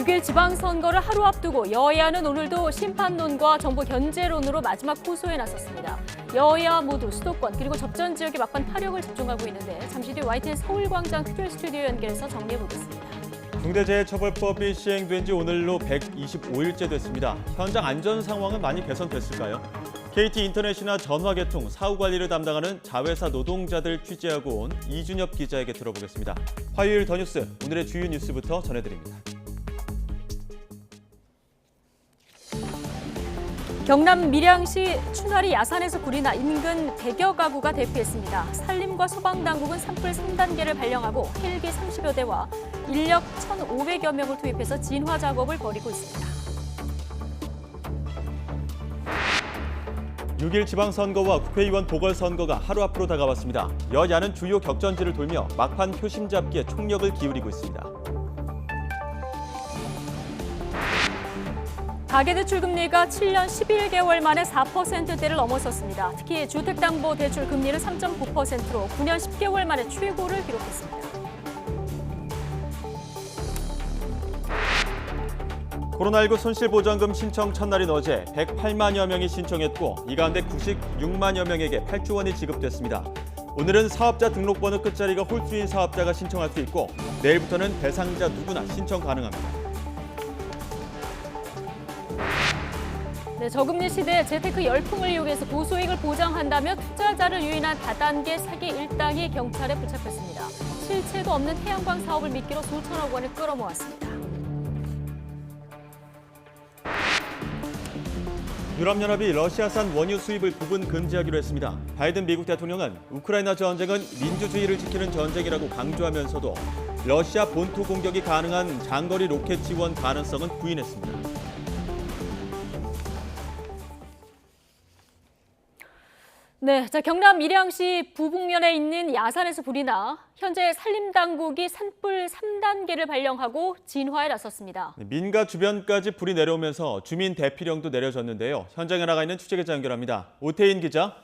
6일 지방선거를 하루 앞두고 여야는 오늘도 심판론과 정부 견제론으로 마지막 호소에 나섰습니다. 여야 모두 수도권 그리고 접전 지역에 막판 파력을 집중하고 있는데 잠시 뒤 YTN 서울광장 특별 스튜디오 연결해서 정리해보겠습니다. 중대재해처벌법이 시행된 지 오늘로 125일째 됐습니다. 현장 안전 상황은 많이 개선됐을까요? KT 인터넷이나 전화개통, 사후 관리를 담당하는 자회사 노동자들 취재하고 온 이준엽 기자에게 들어보겠습니다. 화요일 더 뉴스, 오늘의 주요 뉴스부터 전해드립니다. 경남 밀양시 추나리 야산에서 불이 나 인근 100여 가구가 대피했습니다. 산림과 소방당국은 산불 3단계를 발령하고 헬기 30여 대와 인력 1,500여 명을 투입해서 진화 작업을 벌이고 있습니다. 6일 지방선거와 국회의원 보궐선거가 하루 앞으로 다가왔습니다. 여야는 주요 격전지를 돌며 막판 표심 잡기에 총력을 기울이고 있습니다. 가계대출 금리가 7년 11개월 만에 4%대를 넘어섰습니다. 특히 주택담보대출 금리는 3.9%로 9년 10개월 만에 최고를 기록했습니다. 코로나19 손실보전금 신청 첫날인 어제 108만여 명이 신청했고 이 가운데 96만여 명에게 8조 원이 지급됐습니다. 오늘은 사업자 등록번호 끝자리가 홀수인 사업자가 신청할 수 있고 내일부터는 대상자 누구나 신청 가능합니다. 네, 저금리 시대 재테크 열풍을 이용해서 고소익을 보장한다며 투자자를 유인한 다단계 사기 일당이 경찰에 붙잡혔습니다. 실체도 없는 태양광 사업을 미끼로 수천억 원을 끌어모았습니다. 유럽연합이 러시아산 원유 수입을 부분 금지하기로 했습니다. 바이든 미국 대통령은 우크라이나 전쟁은 민주주의를 지키는 전쟁이라고 강조하면서도 러시아 본토 공격이 가능한 장거리 로켓 지원 가능성은 부인했습니다. 네, 경남 밀양시 부북면에 있는 야산에서 불이 나 현재 산림당국이 산불 3단계를 발령하고 진화에 나섰습니다. 민가 주변까지 불이 내려오면서 주민 대피령도 내려졌는데요. 현장에 나가 있는 취재기자 연결합니다. 오태인 기자.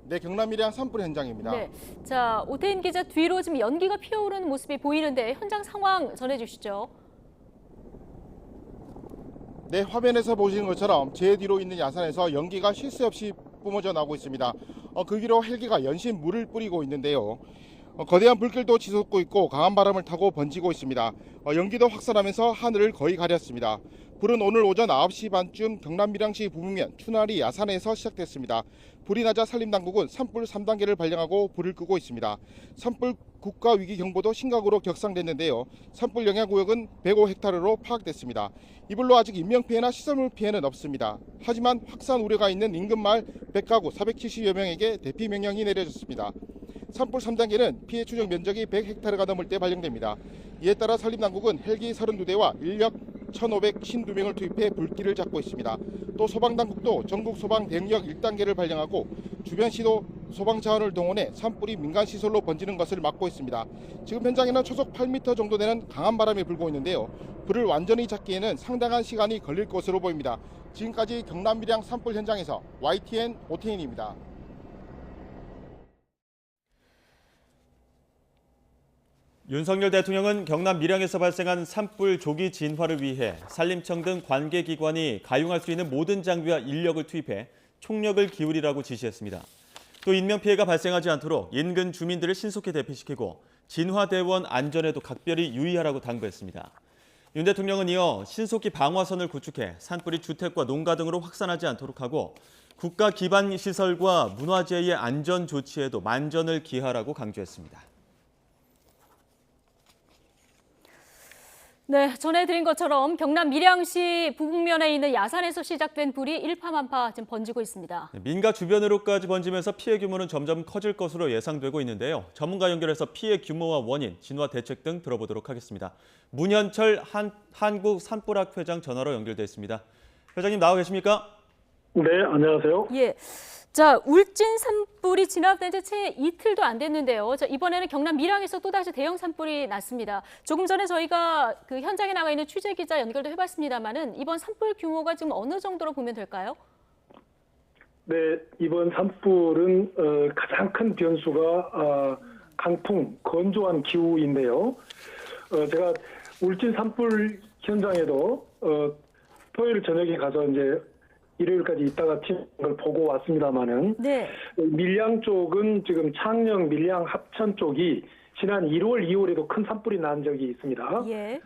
네, 경남 밀양 산불 현장입니다. 네, 자 오태인 기자 뒤로 지금 연기가 피어오르는 모습이 보이는데 현장 상황 전해주시죠. 네, 화면에서 보시는 것처럼 제 뒤로 있는 야산에서 연기가 쉴 새 없이 뿜어져 나오고 있습니다. 그 뒤로 헬기가 연신 물을 뿌리고 있는데요. 거대한 불길도 치솟고 있고 강한 바람을 타고 번지고 있습니다. 연기도 확산하면서 하늘을 거의 가렸습니다. 불은 오늘 오전 9시 반쯤 경남 밀양시 부북면 추나리 야산에서 시작됐습니다. 불이 나자 산림당국은 산불 3단계를 발령하고 불을 끄고 있습니다. 산불 국가위기경보도 심각으로 격상됐는데요. 산불 영향구역은 105헥타르로 파악됐습니다. 이 불로 아직 인명피해나 시설물 피해는 없습니다. 하지만 확산 우려가 있는 인근 마을 100가구 470여 명에게 대피 명령이 내려졌습니다. 산불 3단계는 피해 추정 면적이 100헥타르가 넘을 때 발령됩니다. 이에 따라 산림당국은 헬기 32대와 인력 1,552명을 투입해 불길을 잡고 있습니다. 또 소방당국도 전국 소방 대응력 1단계를 발령하고 주변 시도 소방 차원을 동원해 산불이 민간 시설로 번지는 것을 막고 있습니다. 지금 현장에는 초속 8m 정도 되는 강한 바람이 불고 있는데요. 불을 완전히 잡기에는 상당한 시간이 걸릴 것으로 보입니다. 지금까지 경남 밀양 산불 현장에서 YTN 오태인입니다. 윤석열 대통령은 경남 밀양에서 발생한 산불 조기 진화를 위해 산림청 등 관계기관이 가용할 수 있는 모든 장비와 인력을 투입해 총력을 기울이라고 지시했습니다. 또 인명피해가 발생하지 않도록 인근 주민들을 신속히 대피시키고 진화대원 안전에도 각별히 유의하라고 당부했습니다. 윤 대통령은 이어 신속히 방화선을 구축해 산불이 주택과 농가 등으로 확산하지 않도록 하고 국가 기반 시설과 문화재의 안전 조치에도 만전을 기하라고 강조했습니다. 네, 전해드린 것처럼 경남 밀양시 부북면에 있는 야산에서 시작된 불이 일파만파 지금 번지고 있습니다. 민가 주변으로까지 번지면서 피해 규모는 점점 커질 것으로 예상되고 있는데요. 전문가 연결해서 피해 규모와 원인, 진화 대책 등 들어보도록 하겠습니다. 문현철 한국 산불학 회장 전화로 연결돼 있습니다. 회장님 나와 계십니까? 네, 안녕하세요. 예. 자, 울진 산불이 진압된 지 채 이틀도 안 됐는데요. 자, 이번에는 경남 밀양에서 또다시 대형 산불이 났습니다. 조금 전에 저희가 그 현장에 나가 있는 취재 기자 연결도 해봤습니다만은 이번 산불 규모가 지금 어느 정도로 보면 될까요? 네, 이번 산불은 가장 큰 변수가 강풍, 건조한 기후인데요. 제가 울진 산불 현장에도 토요일 저녁에 가서 이제 일요일까지 있다가 걸 보고 왔습니다만은 네. 밀양 쪽은 지금 창녕, 밀양, 합천 쪽이 지난 1월, 2월에도 큰 산불이 난 적이 있습니다. 예.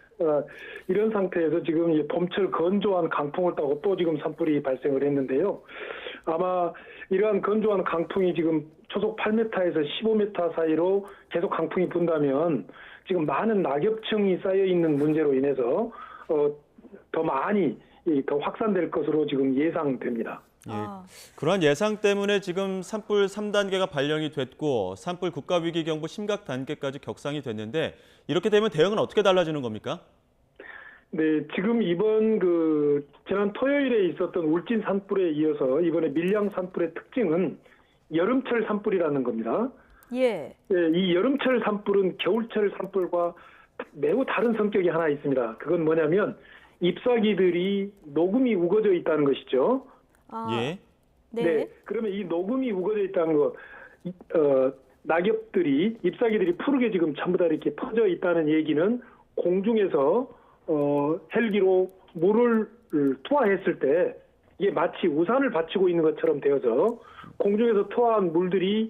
이런 상태에서 지금 이 봄철 건조한 강풍을 따고 또 지금 산불이 발생을 했는데요. 아마 이러한 건조한 강풍이 지금 초속 8m에서 15m 사이로 계속 강풍이 분다면 지금 많은 낙엽층이 쌓여 있는 문제로 인해서 더 많이 더 확산될 것으로 지금 예상됩니다. 예. 아. 그러한 예상 때문에 지금 산불 3단계가 발령이 됐고 산불 국가위기경보 심각 단계까지 격상이 됐는데 이렇게 되면 대응은 어떻게 달라지는 겁니까? 네, 지금 이번 지난 토요일에 있었던 울진 산불에 이어서 이번에 밀양 산불의 특징은 여름철 산불이라는 겁니다. 예. 네, 이 여름철 산불은 겨울철 산불과 매우 다른 성격이 하나 있습니다. 그건 뭐냐면 잎사귀들이 녹음이 우거져 있다는 것이죠. 아. 예. 네. 그러면 이 녹음이 우거져 있다는 거, 낙엽들이, 잎사귀들이 푸르게 지금 전부 다 이렇게 퍼져 있다는 얘기는 공중에서 헬기로 물을 투하했을 때 이게 마치 우산을 받치고 있는 것처럼 되어서 공중에서 투하한 물들이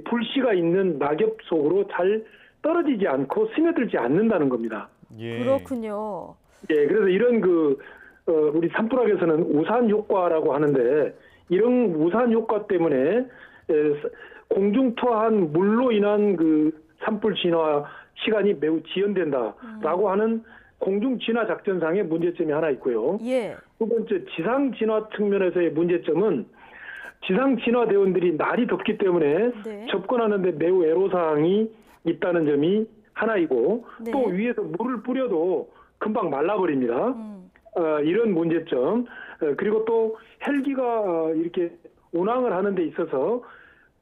불씨가 있는 낙엽 속으로 잘 떨어지지 않고 스며들지 않는다는 겁니다. 예. 그렇군요. 예, 그래서 이런 우리 산불학에서는 우산 효과라고 하는데 이런 우산 효과 때문에 공중 투하한 물로 인한 산불 진화 시간이 매우 지연된다라고 하는 공중 진화 작전상의 문제점이 하나 있고요. 예. 두 번째 지상 진화 측면에서의 문제점은 지상 진화 대원들이 날이 덥기 때문에 네. 접근하는데 매우 애로사항이 있다는 점이 하나이고 네. 또 위에서 물을 뿌려도 금방 말라버립니다. 이런 문제점 그리고 또 헬기가 이렇게 운항을 하는 데 있어서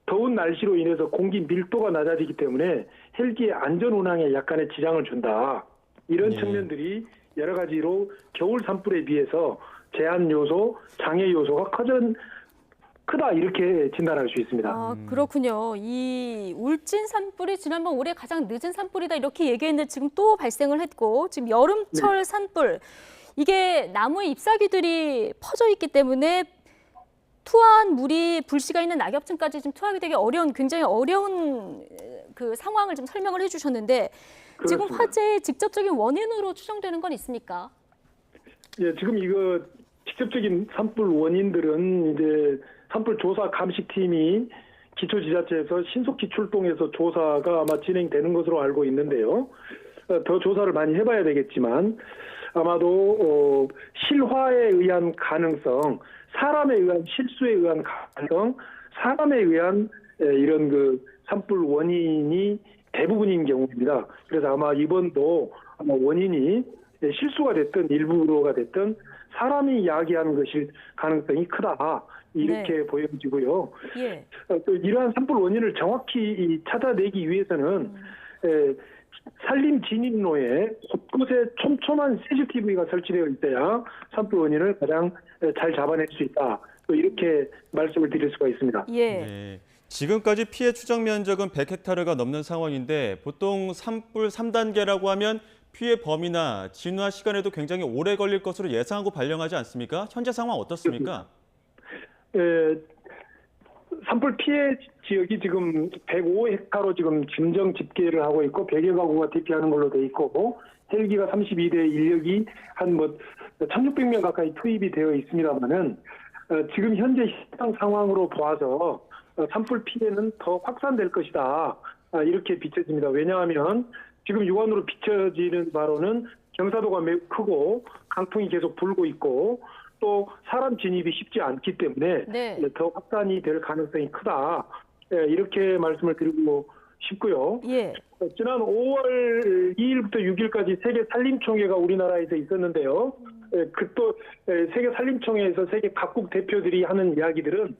더운 날씨로 인해서 공기 밀도가 낮아지기 때문에 헬기의 안전 운항에 약간의 지장을 준다. 이런 예. 측면들이 여러 가지로 겨울 산불에 비해서 제한 요소, 장애 요소가 크다 이렇게 진단할 수 있습니다. 아, 그렇군요. 이 울진 산불이 지난번 올해 가장 늦은 산불이다 이렇게 얘기했는데 지금 또 발생을 했고 지금 여름철 산불 이게 나무의 잎사귀들이 퍼져 있기 때문에 투하한 물이 불씨가 있는 낙엽층까지 좀 투하하기 되게 굉장히 어려운 그 상황을 좀 설명을 해주셨는데 지금 그렇습니다. 화재의 직접적인 원인으로 추정되는 건 있습니까? 예, 지금 이거 직접적인 산불 원인들은 이제 산불 조사 감식팀이 기초지자체에서 신속히 출동해서 조사가 아마 진행되는 것으로 알고 있는데요. 더 조사를 많이 해봐야 되겠지만 아마도 실화에 의한 가능성, 사람에 의한 실수에 의한 가능성, 사람에 의한 이런 산불 원인이 대부분인 경우입니다. 그래서 아마 이번도 아마 원인이 실수가 됐든 일부가 됐든 사람이 야기한 것일 가능성이 크다. 이렇게 보여지고요. 예. 또 이러한 산불 원인을 정확히 찾아내기 위해서는 산림 진입로에 곳곳에 촘촘한 CCTV가 설치되어 있어야 산불 원인을 가장 잘 잡아낼 수 있다. 또 이렇게 말씀을 드릴 수가 있습니다. 예. 네. 지금까지 피해 추정 면적은 100헥타르가 넘는 상황인데 보통 산불 3단계라고 하면 피해 범위나 진화 시간에도 굉장히 오래 걸릴 것으로 예상하고 발령하지 않습니까? 현재 상황 어떻습니까? 산불 피해 지역이 지금 105헥타로 지금 짐정 집계를 하고 있고 100여 가구가 대피하는 걸로 돼 있고 헬기가 32대 인력이 한 1,600명 가까이 투입이 되어 있습니다만은 지금 현재 시장 상황으로 봐서 산불 피해는 더 확산될 것이다. 이렇게 비춰집니다. 왜냐하면 지금 육안으로 비춰지는 바로는 경사도가 매우 크고 강풍이 계속 불고 있고 또 사람 진입이 쉽지 않기 때문에 네. 더 확산이 될 가능성이 크다. 이렇게 말씀을 드리고 싶고요. 예. 지난 5월 2일부터 6일까지 세계 산림총회가 우리나라에서 있었는데요. 또 세계 산림총회에서 세계 각국 대표들이 하는 이야기들은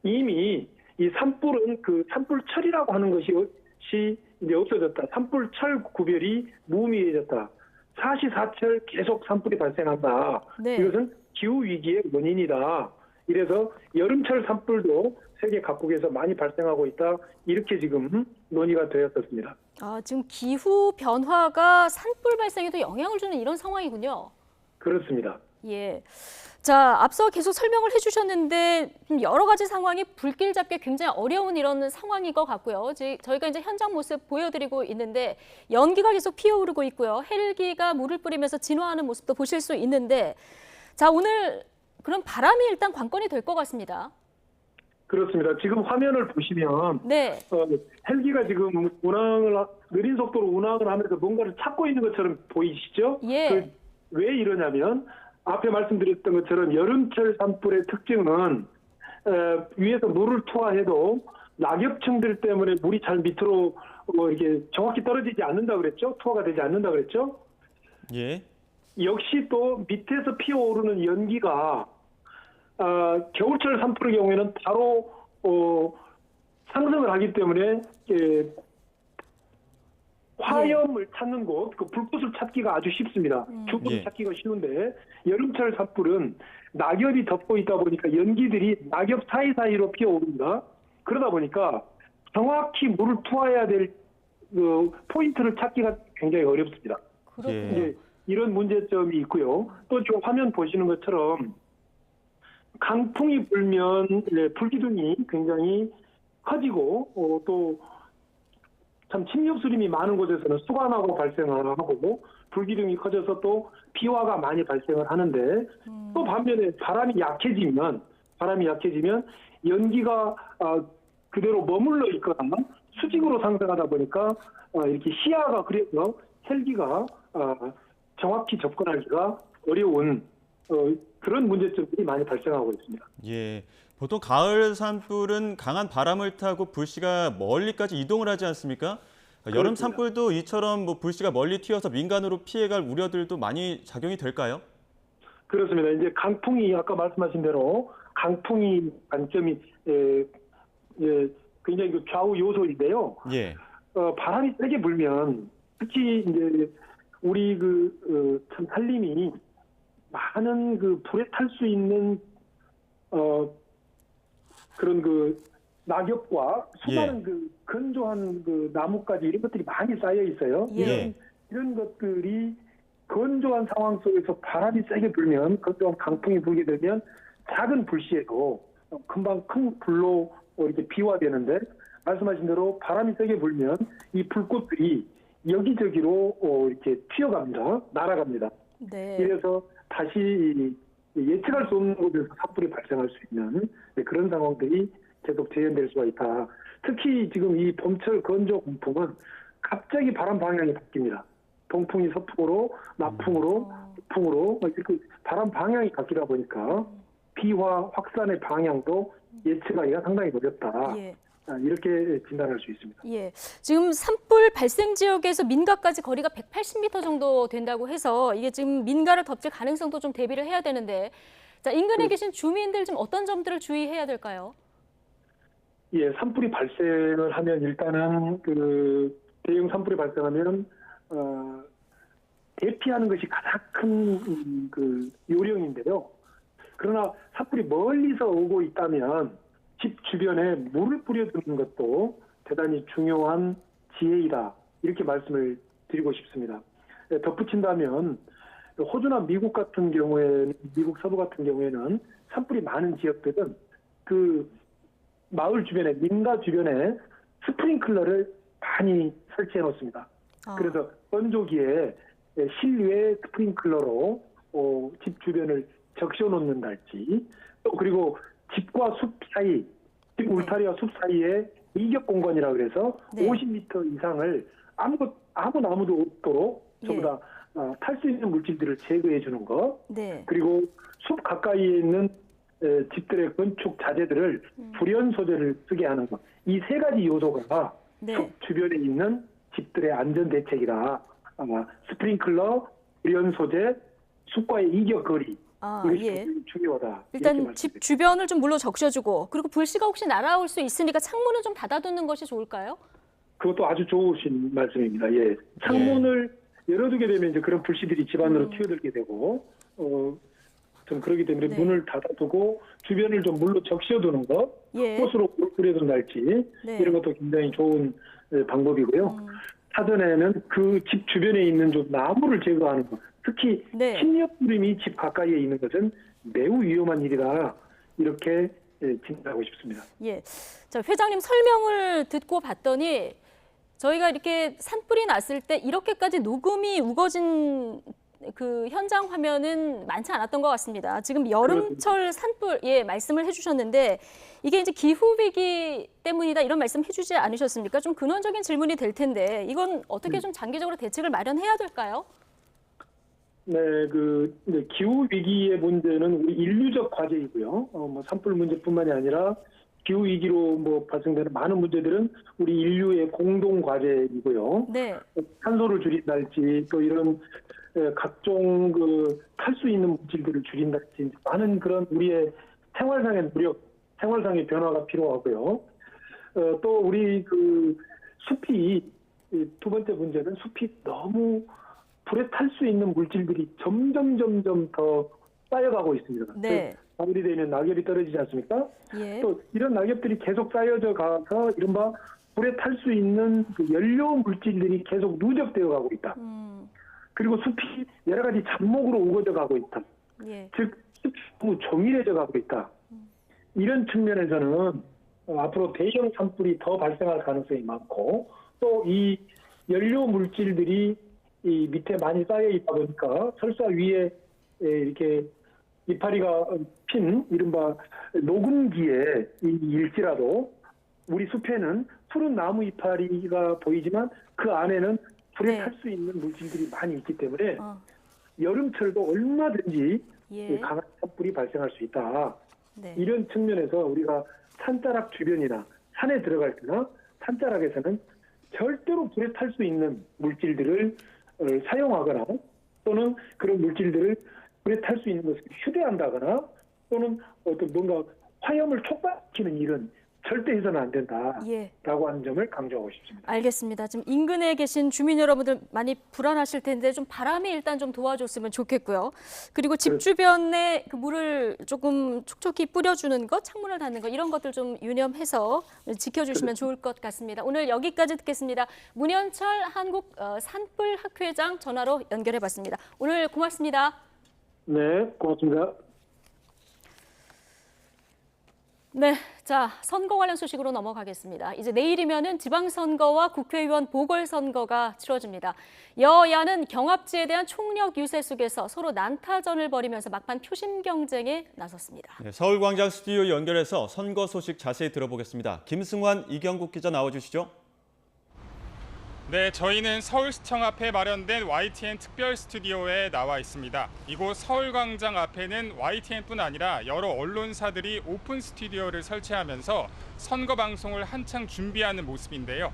이미 이 산불은 산불철이라고 하는 것이 이제 없어졌다. 산불철 구별이 무의미해졌다. 사시사철 계속 산불이 발생한다. 네. 이것은 기후 위기의 원인이다. 이래서 여름철 산불도 세계 각국에서 많이 발생하고 있다. 이렇게 지금 논의가 되었었습니다. 지금 기후 변화가 산불 발생에도 영향을 주는 이런 상황이군요. 그렇습니다. 예. 자, 앞서 계속 설명을 해주셨는데 여러 가지 상황이 불길 잡기 굉장히 어려운 이런 상황인 것 같고요. 저희가 이제 현장 모습 보여드리고 있는데 연기가 계속 피어오르고 있고요. 헬기가 물을 뿌리면서 진화하는 모습도 보실 수 있는데 자, 오늘 그럼 바람이 일단 관건이 될 것 같습니다. 그렇습니다. 지금 화면을 보시면 네. 헬기가 지금 느린 속도로 운항을 하면서 뭔가를 찾고 있는 것처럼 보이시죠? 예. 왜 이러냐면 앞에 말씀드렸던 것처럼 여름철 산불의 특징은 위에서 물을 투하해도 낙엽층들 때문에 물이 잘 밑으로 이렇게 정확히 떨어지지 않는다 그랬죠? 투하가 되지 않는다 그랬죠? 예. 역시 또 밑에서 피어오르는 연기가 겨울철 산불의 경우에는 바로 상승을 하기 때문에 화염을 찾는 곳, 그 불꽃을 찾기가 아주 쉽습니다. 주부를 예. 찾기가 쉬운데 여름철 산불은 낙엽이 덮고 있다 보니까 연기들이 낙엽 사이사이로 피어오릅니다. 그러다 보니까 정확히 물을 투하해야 될 그 포인트를 찾기가 굉장히 어렵습니다. 그렇군요. 예. 이제 이런 문제점이 있고요. 또 지금 화면 보시는 것처럼 강풍이 불면 불기둥이 굉장히 커지고 또 참 침엽수림이 많은 곳에서는 수관하고 발생을 하고 불기둥이 커져서 또 비화가 많이 발생을 하는데 또 반면에 바람이 약해지면 연기가 그대로 머물러 있거나 수직으로 상승하다 보니까 이렇게 시야가 그래서 헬기가 정확히 접근하기가 어려운 그런 문제점들이 많이 발생하고 있습니다. 예. 보통 가을 산불은 강한 바람을 타고 불씨가 멀리까지 이동을 하지 않습니까? 여름 그렇습니다. 산불도 이처럼 뭐 불씨가 멀리 튀어서 민간으로 피해갈 우려들도 많이 작용이 될까요? 그렇습니다. 이제 강풍이 아까 말씀하신 대로 강풍이 관점이 굉장히 그 좌우 요소인데요. 예. 바람이 세게 불면 특히 이제 우리 참 산림이 많은 그 불에 탈 수 있는 그런 그 낙엽과 수많은 그 건조한 그 나뭇가지 이런 것들이 많이 쌓여 있어요. 예. 이런 것들이 건조한 상황 속에서 바람이 세게 불면 건조한 강풍이 불게 되면 작은 불씨에도 금방 큰 불로 이렇게 비화되는데 말씀하신 대로 바람이 세게 불면 이 불꽃들이 여기저기로 이렇게 튀어갑니다. 날아갑니다. 네. 이래서 다시 예측할 수 없는 곳에서 산불이 발생할 수 있는 그런 상황들이 계속 재현될 수가 있다. 특히 지금 이 봄철 건조 공풍은 갑자기 바람 방향이 바뀝니다. 동풍이 서풍으로, 남풍으로, 북풍으로 이렇게 바람 방향이 바뀌다 보니까 비화 확산의 방향도 예측하기가 상당히 어렵다. 예. 이렇게 진단할 수 있습니다. 예. 지금 산불 발생 지역에서 민가까지 거리가 180m 정도 된다고 해서 이게 지금 민가를 덮칠 가능성도 좀 대비를 해야 되는데 자, 인근에 계신 주민들 좀 어떤 점들을 주의해야 될까요? 예, 산불이 발생을 하면 일단은 그 대형 산불이 발생하면 대피하는 것이 가장 큰 그 요령인데요. 그러나 산불이 멀리서 오고 있다면 집 주변에 물을 뿌려두는 것도 대단히 중요한 지혜이다. 이렇게 말씀을 드리고 싶습니다. 덧붙인다면 호주나 미국 같은 경우에 미국 서부 같은 경우에는 산불이 많은 지역들은 그 마을 주변에 민가 주변에 스프링클러를 많이 설치해 놓습니다. 그래서 건조기에 실외 스프링클러로 집 주변을 적셔 놓는달지 또 그리고 집과 숲 사이, 집 울타리와 숲 사이에 일격 공간이라 그래서 네. 50m 이상을 아무 나무도 없도록 전부 다 탈 수 있는 물질들을 제거해 주는 것. 네. 그리고 숲 가까이에 있는 집들의 건축 자재들을 불연 소재를 쓰게 하는 것. 이 세 가지 요소가 네. 숲 주변에 있는 집들의 안전 대책이다. 스프링클러, 불연 소재, 숲과의 이격 거리. 이것이 예. 중요하다. 일단 집 주변을 좀 물로 적셔주고 그리고 불씨가 혹시 날아올 수 있으니까 창문을 좀 닫아두는 것이 좋을까요? 그것도 아주 좋으신 말씀입니다. 예. 창문을 열어두게 되면 이제 그런 불씨들이 집 안으로 튀어들게 되고 좀 그렇기 때문에 네. 문을 닫아두고 주변을 좀 물로 적셔두는 것, 예. 꽃으로 뿌려둔달지 네. 이런 것도 굉장히 좋은 방법이고요. 사전에는 그 집 주변에 있는 좀 나무를 제거하는 것, 특히 네. 식료뿌림이 집 가까이에 있는 것은 매우 위험한 일이다. 이렇게 진단하고 싶습니다. 예. 자, 회장님 설명을 듣고 봤더니 저희가 이렇게 산불이 났을 때 이렇게까지 녹음이 우거진 그 현장 화면은 많지 않았던 것 같습니다. 지금 여름철 산불, 예, 말씀을 해주셨는데 이게 이제 기후 위기 때문이다 이런 말씀 해주지 않으셨습니까? 좀 근원적인 질문이 될 텐데 이건 어떻게 좀 장기적으로 대책을 마련해야 될까요? 네, 이제 기후 위기의 문제는 우리 인류적 과제이고요. 뭐 산불 문제뿐만이 아니라 기후 위기로 뭐 발생되는 많은 문제들은 우리 인류의 공동 과제이고요. 네. 탄소를 줄인달지 또 이런 각종 탈 수 있는 물질들을 줄인달지 많은 그런 우리의 생활상의 노력, 생활상의 변화가 필요하고요. 또 우리 숲이 두 번째 문제는 숲이 너무 불에 탈 수 있는 물질들이 점점 더 쌓여가고 있습니다. 네. 마무리 되어 있는 낙엽이 떨어지지 않습니까? 예. 또 이런 낙엽들이 계속 쌓여져 가서 이른바 불에 탈 수 있는 연료 물질들이 계속 누적되어 가고 있다. 그리고 숲이 여러 가지 잡목으로 우거져 가고 있다. 예. 즉 숲이 너무 조밀해져 가고 있다. 이런 측면에서는 앞으로 대형 산불이 더 발생할 가능성이 많고 또 이 연료 물질들이 이 밑에 많이 쌓여 있다 보니까 설사 위에 이렇게 이파리가 핀 이른바 녹음기에 일지라도 우리 숲에는 푸른 나무 이파리가 보이지만 그 안에는 불에 네. 탈 수 있는 물질들이 많이 있기 때문에 어. 여름철도 얼마든지 예. 강한 산불이 발생할 수 있다. 네. 이런 측면에서 우리가 산자락 주변이나 산에 들어갈 때나 산자락에서는 절대로 불에 탈 수 있는 물질들을 사용하거나 또는 그런 물질들을 불에 탈 수 있는 것을 휴대한다거나 또는 어떤 뭔가 화염을 촉발시키는 일은 절대 해서는 안 된다라고 예. 하는 점을 강조하고 싶습니다. 알겠습니다. 지금 인근에 계신 주민 여러분들 많이 불안하실 텐데 좀 바람이 일단 좀 도와줬으면 좋겠고요. 그리고 집 주변에 그 물을 조금 촉촉히 뿌려주는 것, 창문을 닫는 것 이런 것들 좀 유념해서 지켜주시면 좋을 것 같습니다. 오늘 여기까지 듣겠습니다. 문현철 한국 산불학회장 전화로 연결해봤습니다. 오늘 고맙습니다. 네, 고맙습니다. 네, 자 선거 관련 소식으로 넘어가겠습니다. 이제 내일이면은 지방선거와 국회의원 보궐선거가 치러집니다. 여야는 경합지에 대한 총력 유세 속에서 서로 난타전을 벌이면서 막판 표심 경쟁에 나섰습니다. 네, 서울광장 스튜디오 연결해서 선거 소식 자세히 들어보겠습니다. 김승환, 이경국 기자 나와주시죠. 네, 저희는 서울시청 앞에 마련된 YTN 특별 스튜디오에 나와 있습니다. 이곳 서울광장 앞에는 YTN뿐 아니라 여러 언론사들이 오픈 스튜디오를 설치하면서 선거 방송을 한창 준비하는 모습인데요.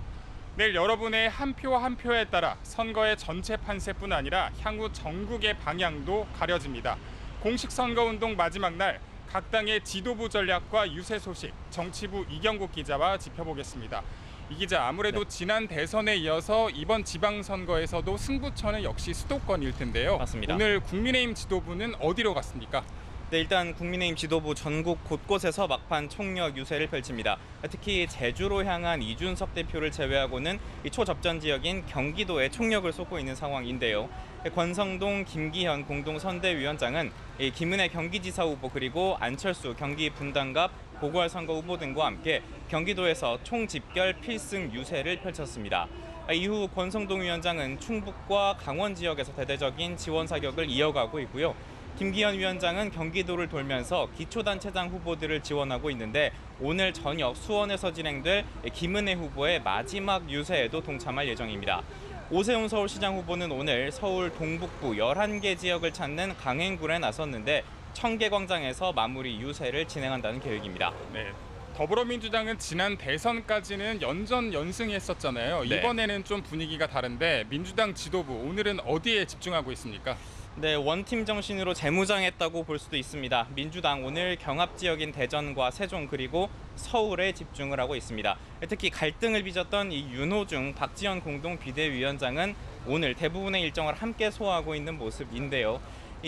내일 여러분의 한 표 한 표에 따라 선거의 전체 판세뿐 아니라 향후 전국의 방향도 가려집니다. 공식 선거운동 마지막 날 각 당의 지도부 전략과 유세 소식 정치부 이경국 기자와 짚어보겠습니다. 이 기자, 아무래도 지난 대선에 이어서 이번 지방선거에서도 승부처는 역시 수도권일 텐데요. 맞습니다. 오늘 국민의힘 지도부는 어디로 갔습니까? 네, 일단 국민의힘 지도부 전국 곳곳에서 막판 총력 유세를 펼칩니다. 특히 제주로 향한 이준석 대표를 제외하고는 이 초접전 지역인 경기도에 총력을 쏟고 있는 상황인데요. 권성동, 김기현 공동선대위원장은 김은혜 경기지사 후보 그리고 안철수 경기 분당갑 보궐선거 후보 등과 함께 경기도에서 총집결 필승 유세를 펼쳤습니다. 이후 권성동 위원장은 충북과 강원 지역에서 대대적인 지원 사격을 이어가고 있고요. 김기현 위원장은 경기도를 돌면서 기초단체장 후보들을 지원하고 있는데 오늘 저녁 수원에서 진행될 김은혜 후보의 마지막 유세에도 동참할 예정입니다. 오세훈 서울시장 후보는 오늘 서울 동북부 11개 지역을 찾는 강행군에 나섰는데 청계광장에서 마무리 유세를 진행한다는 계획입니다. 네. 더불어민주당은 지난 대선까지는 연승했었잖아요. 네. 이번에는 좀 분위기가 다른데 민주당 지도부 오늘은 어디에 집중하고 있습니까? 네, 원팀 정신으로 재무장했다고 볼 수도 있습니다. 민주당 오늘 경합 지역인 대전과 세종 그리고 서울에 집중을 하고 있습니다. 특히 갈등을 빚었던 이 윤호중, 박지원 공동 비대위원장은 오늘 대부분의 일정을 함께 소화하고 있는 모습인데요.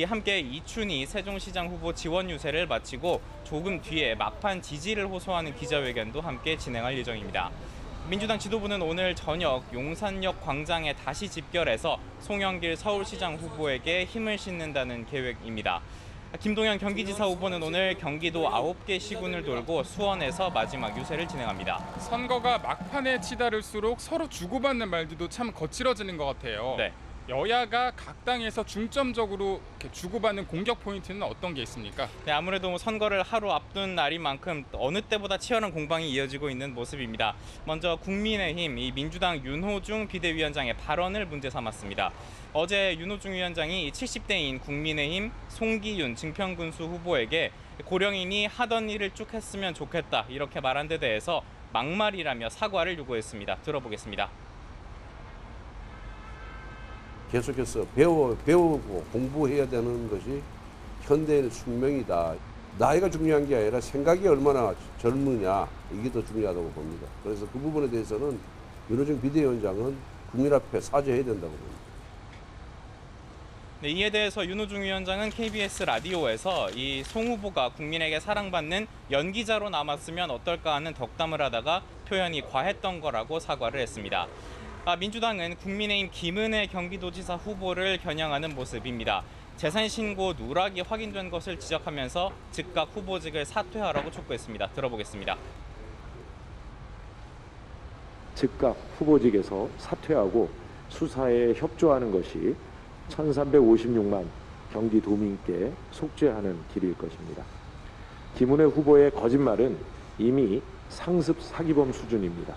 함께 이춘희 세종시장 후보 지원 유세를 마치고 조금 뒤에 막판 지지를 호소하는 기자회견도 함께 진행할 예정입니다. 민주당 지도부는 오늘 저녁 용산역 광장에 다시 집결해서 송영길 서울시장 후보에게 힘을 싣는다는 계획입니다. 김동연 경기지사 후보는 오늘 경기도 9개 시군을 돌고 수원에서 마지막 유세를 진행합니다. 선거가 막판에 치달을수록 서로 주고받는 말들도 참 거칠어지는 것 같아요. 네. 여야가 각 당에서 중점적으로 이렇게 주고받는 공격 포인트는 어떤 게 있습니까? 네, 아무래도 선거를 하루 앞둔 날인 만큼 어느 때보다 치열한 공방이 이어지고 있는 모습입니다. 먼저 국민의힘 민주당 윤호중 비대위원장의 발언을 문제 삼았습니다. 어제 윤호중 위원장이 70대인 국민의힘 송기윤 증평군수 후보에게 고령인이 하던 일을 쭉 했으면 좋겠다 이렇게 말한 데 대해서 막말이라며 사과를 요구했습니다. 들어보겠습니다. 계속해서 배우고 공부해야 되는 것이 현대의 숙명이다. 나이가 중요한 게 아니라 생각이 얼마나 젊으냐 이게 더 중요하다고 봅니다. 그래서 그 부분에 대해서는 윤호중 비대위원장은 국민 앞에 사죄해야 된다고 봅니다. 네, 이에 대해서 윤호중 위원장은 KBS 라디오에서 이 송 후보가 국민에게 사랑받는 연기자로 남았으면 어떨까 하는 덕담을 하다가 표현이 과했던 거라고 사과를 했습니다. 민주당은 국민의힘 김은혜 경기도지사 후보를 겨냥하는 모습입니다. 재산 신고 누락이 확인된 것을 지적하면서 즉각 후보직을 사퇴하라고 촉구했습니다. 들어보겠습니다. 즉각 후보직에서 사퇴하고 수사에 협조하는 것이 1356만 경기도민께 속죄하는 길일 것입니다. 김은혜 후보의 거짓말은 이미 상습 사기범 수준입니다.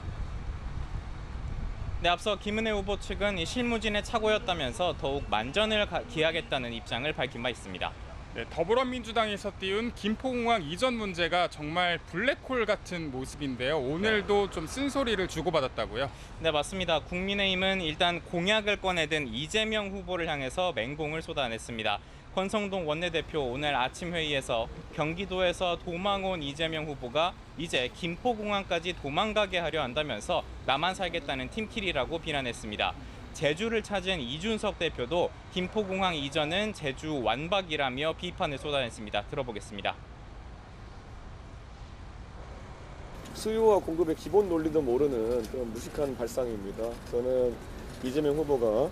네, 앞서 김은혜 후보 측은 실무진의 착오였다면서 더욱 만전을 기하겠다는 입장을 밝힌 바 있습니다. 네, 더불어민주당에서 띄운 김포공항 이전 문제가 정말 블랙홀 같은 모습인데요. 오늘도 좀 쓴소리를 주고받았다고요? 네, 맞습니다. 국민의힘은 일단 공약을 꺼내든 이재명 후보를 향해서 맹공을 쏟아냈습니다. 권성동 원내대표 오늘 아침 회의에서 경기도에서 도망 온 이재명 후보가 이제 김포공항까지 도망가게 하려 한다면서 나만 살겠다는 팀킬이라고 비난했습니다. 제주를 찾은 이준석 대표도 김포공항 이전은 제주 완박이라며 비판을 쏟아냈습니다. 들어보겠습니다. 수요와 공급의 기본 논리도 모르는 그런 무식한 발상입니다. 저는 이재명 후보가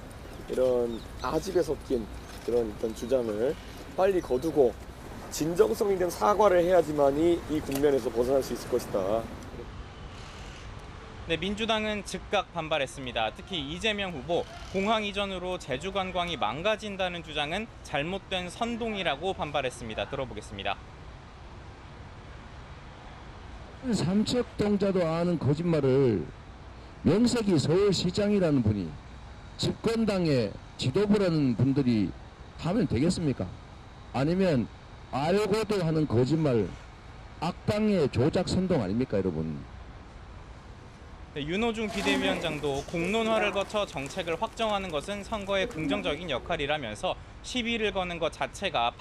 이런 아집에 섞인 그런 주장을 빨리 거두고 진정성 있는 사과를 해야지만이 이 국면에서 벗어날 수 있을 것이다. 네, 민주당은 즉각 반발했습니다. 특히 이재명 후보 공항 이전으로 제주 관광이 망가진다는 주장은 잘못된 선동이라고 반발했습니다. 들어보겠습니다. 삼척동자도 아는 거짓말을 명색이 서울시장이라는 분이 집권당의 지도부라는 분들이 하면 되겠습니까? 아니면 알고도 하는 거짓말, 악당의 조작 선동 아닙니까, 여러분? 네, 윤호중 비대위원장도 공론화를 거쳐 정책을 확정하는 것은 선거의 긍정적인 역할이라면서 시비를 거는 것 자체가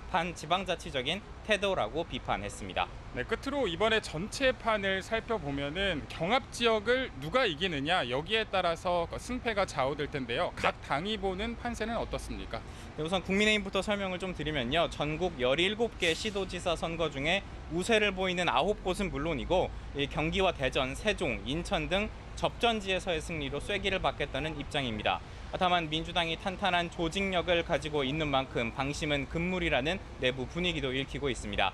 반지방자치적인 태도라고 비판했습니다. 네, 끝으로 이번에 전체 판을 살펴보면은 경합 지역을 누가 이기느냐 여기에 따라서 승패가 좌우될 텐데요. 각 당이 보는 판세는 어떻습니까? 네, 우선 국민의힘부터 설명을 좀 드리면요. 전국 17개 시도지사 선거 중에 우세를 보이는 9곳은 물론이고 경기와 대전, 세종, 인천 등 접전지에서의 승리로 쐐기를 받겠다는 입장입니다. 다만 민주당이 탄탄한 조직력을 가지고 있는 만큼 방심은 금물이라는 내부 분위기도 읽히고 있습니다.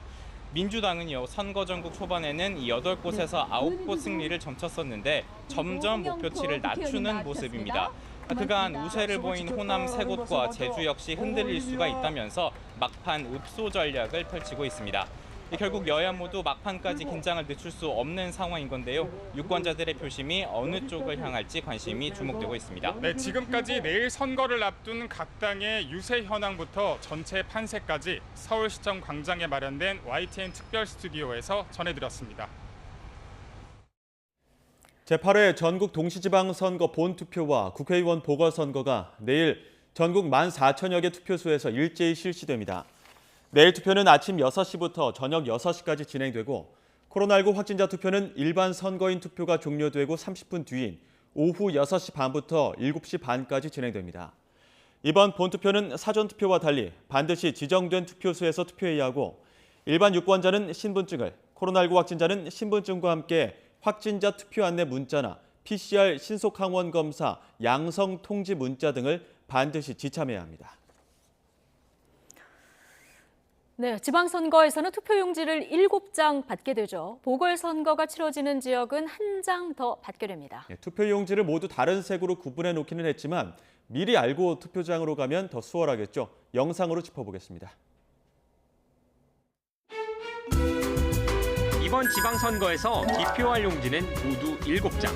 민주당은요, 선거 전국 초반에는 8곳에서 9곳 승리를 점쳤었는데 점점 목표치를 낮추는 모습입니다. 그간 우세를 보인 호남 3곳과 제주 역시 흔들릴 수가 있다면서 막판 읍소 전략을 펼치고 있습니다. 결국 여야 모두 막판까지 긴장을 늦출 수 없는 상황인 건데요. 유권자들의 표심이 어느 쪽을 향할지 관심이 주목되고 있습니다. 네, 지금까지 내일 선거를 앞둔 각 당의 유세 현황부터 전체 판세까지 서울시청 광장에 마련된 YTN 특별 스튜디오에서 전해드렸습니다. 제8회 전국 동시지방선거 본투표와 국회의원 보궐선거가 내일 전국 14,000여 개 투표소에서 일제히 실시됩니다. 내일 투표는 아침 6시부터 저녁 6시까지 진행되고 코로나19 확진자 투표는 일반 선거인 투표가 종료되고 30분 뒤인 오후 6시 반부터 7시 반까지 진행됩니다. 이번 본투표는 사전투표와 달리 반드시 지정된 투표소에서 투표해야 하고 일반 유권자는 신분증을, 코로나19 확진자는 신분증과 함께 확진자 투표 안내 문자나 PCR 신속 항원 검사 양성 통지 문자 등을 반드시 지참해야 합니다. 네, 지방선거에서는 투표용지를 7장 받게 되죠. 보궐선거가 치러지는 지역은 한 장 더 받게 됩니다. 투표용지를 모두 다른 색으로 구분해 놓기는 했지만 미리 알고 투표장으로 가면 더 수월하겠죠. 영상으로 짚어보겠습니다. 이번 지방선거에서 기표할 용지는 모두 7장.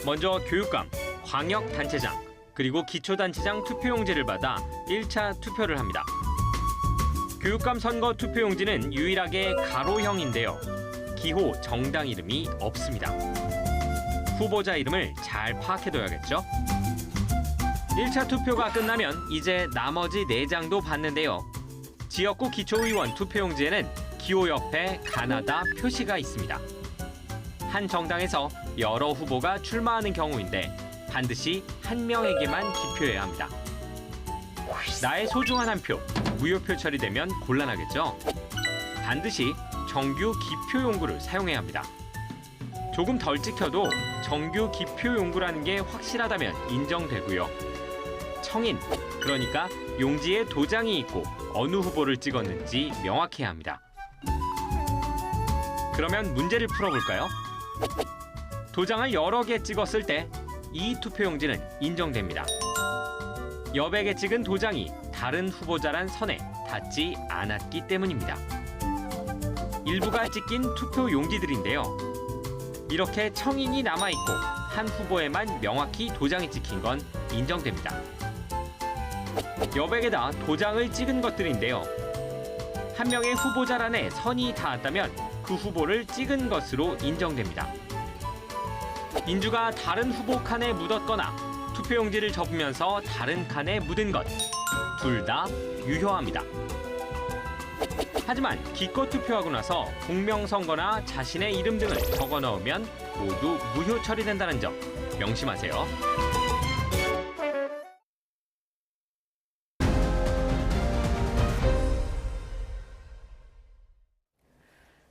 먼저 교육감, 광역단체장, 그리고 기초단체장 투표용지를 받아 1차 투표를 합니다. 교육감 선거 투표용지는 유일하게 가로형인데요. 기호, 정당 이름이 없습니다. 후보자 이름을 잘 파악해둬야겠죠? 1차 투표가 끝나면 이제 나머지 4장도 받는데요. 지역구 기초의원 투표용지에는 기호 옆에 가나다 표시가 있습니다. 한 정당에서 여러 후보가 출마하는 경우인데 반드시 한 명에게만 기표해야 합니다. 나의 소중한 한 표, 무효표 처리되면 곤란하겠죠? 반드시 정규 기표 용구를 사용해야 합니다. 조금 덜 찍혀도 정규 기표 용구라는 게 확실하다면 인정되고요. 청인, 그러니까 용지에 도장이 있고 어느 후보를 찍었는지 명확해야 합니다. 그러면 문제를 풀어볼까요? 도장을 여러 개 찍었을 때 이 투표용지는 인정됩니다. 여백에 찍은 도장이 다른 후보자란 선에 닿지 않았기 때문입니다. 일부가 찍힌 투표 용지들인데요. 이렇게 청인이 남아있고 한 후보에만 명확히 도장이 찍힌 건 인정됩니다. 여백에다 도장을 찍은 것들인데요. 한 명의 후보자란에 선이 닿았다면 그 후보를 찍은 것으로 인정됩니다. 인주가 다른 후보 칸에 묻었거나 투표용지를 접으면서 다른 칸에 묻은 것, 둘 다 유효합니다. 하지만 기껏 투표하고 나서 공명선거나 자신의 이름 등을 적어 넣으면 모두 무효 처리된다는 점 명심하세요.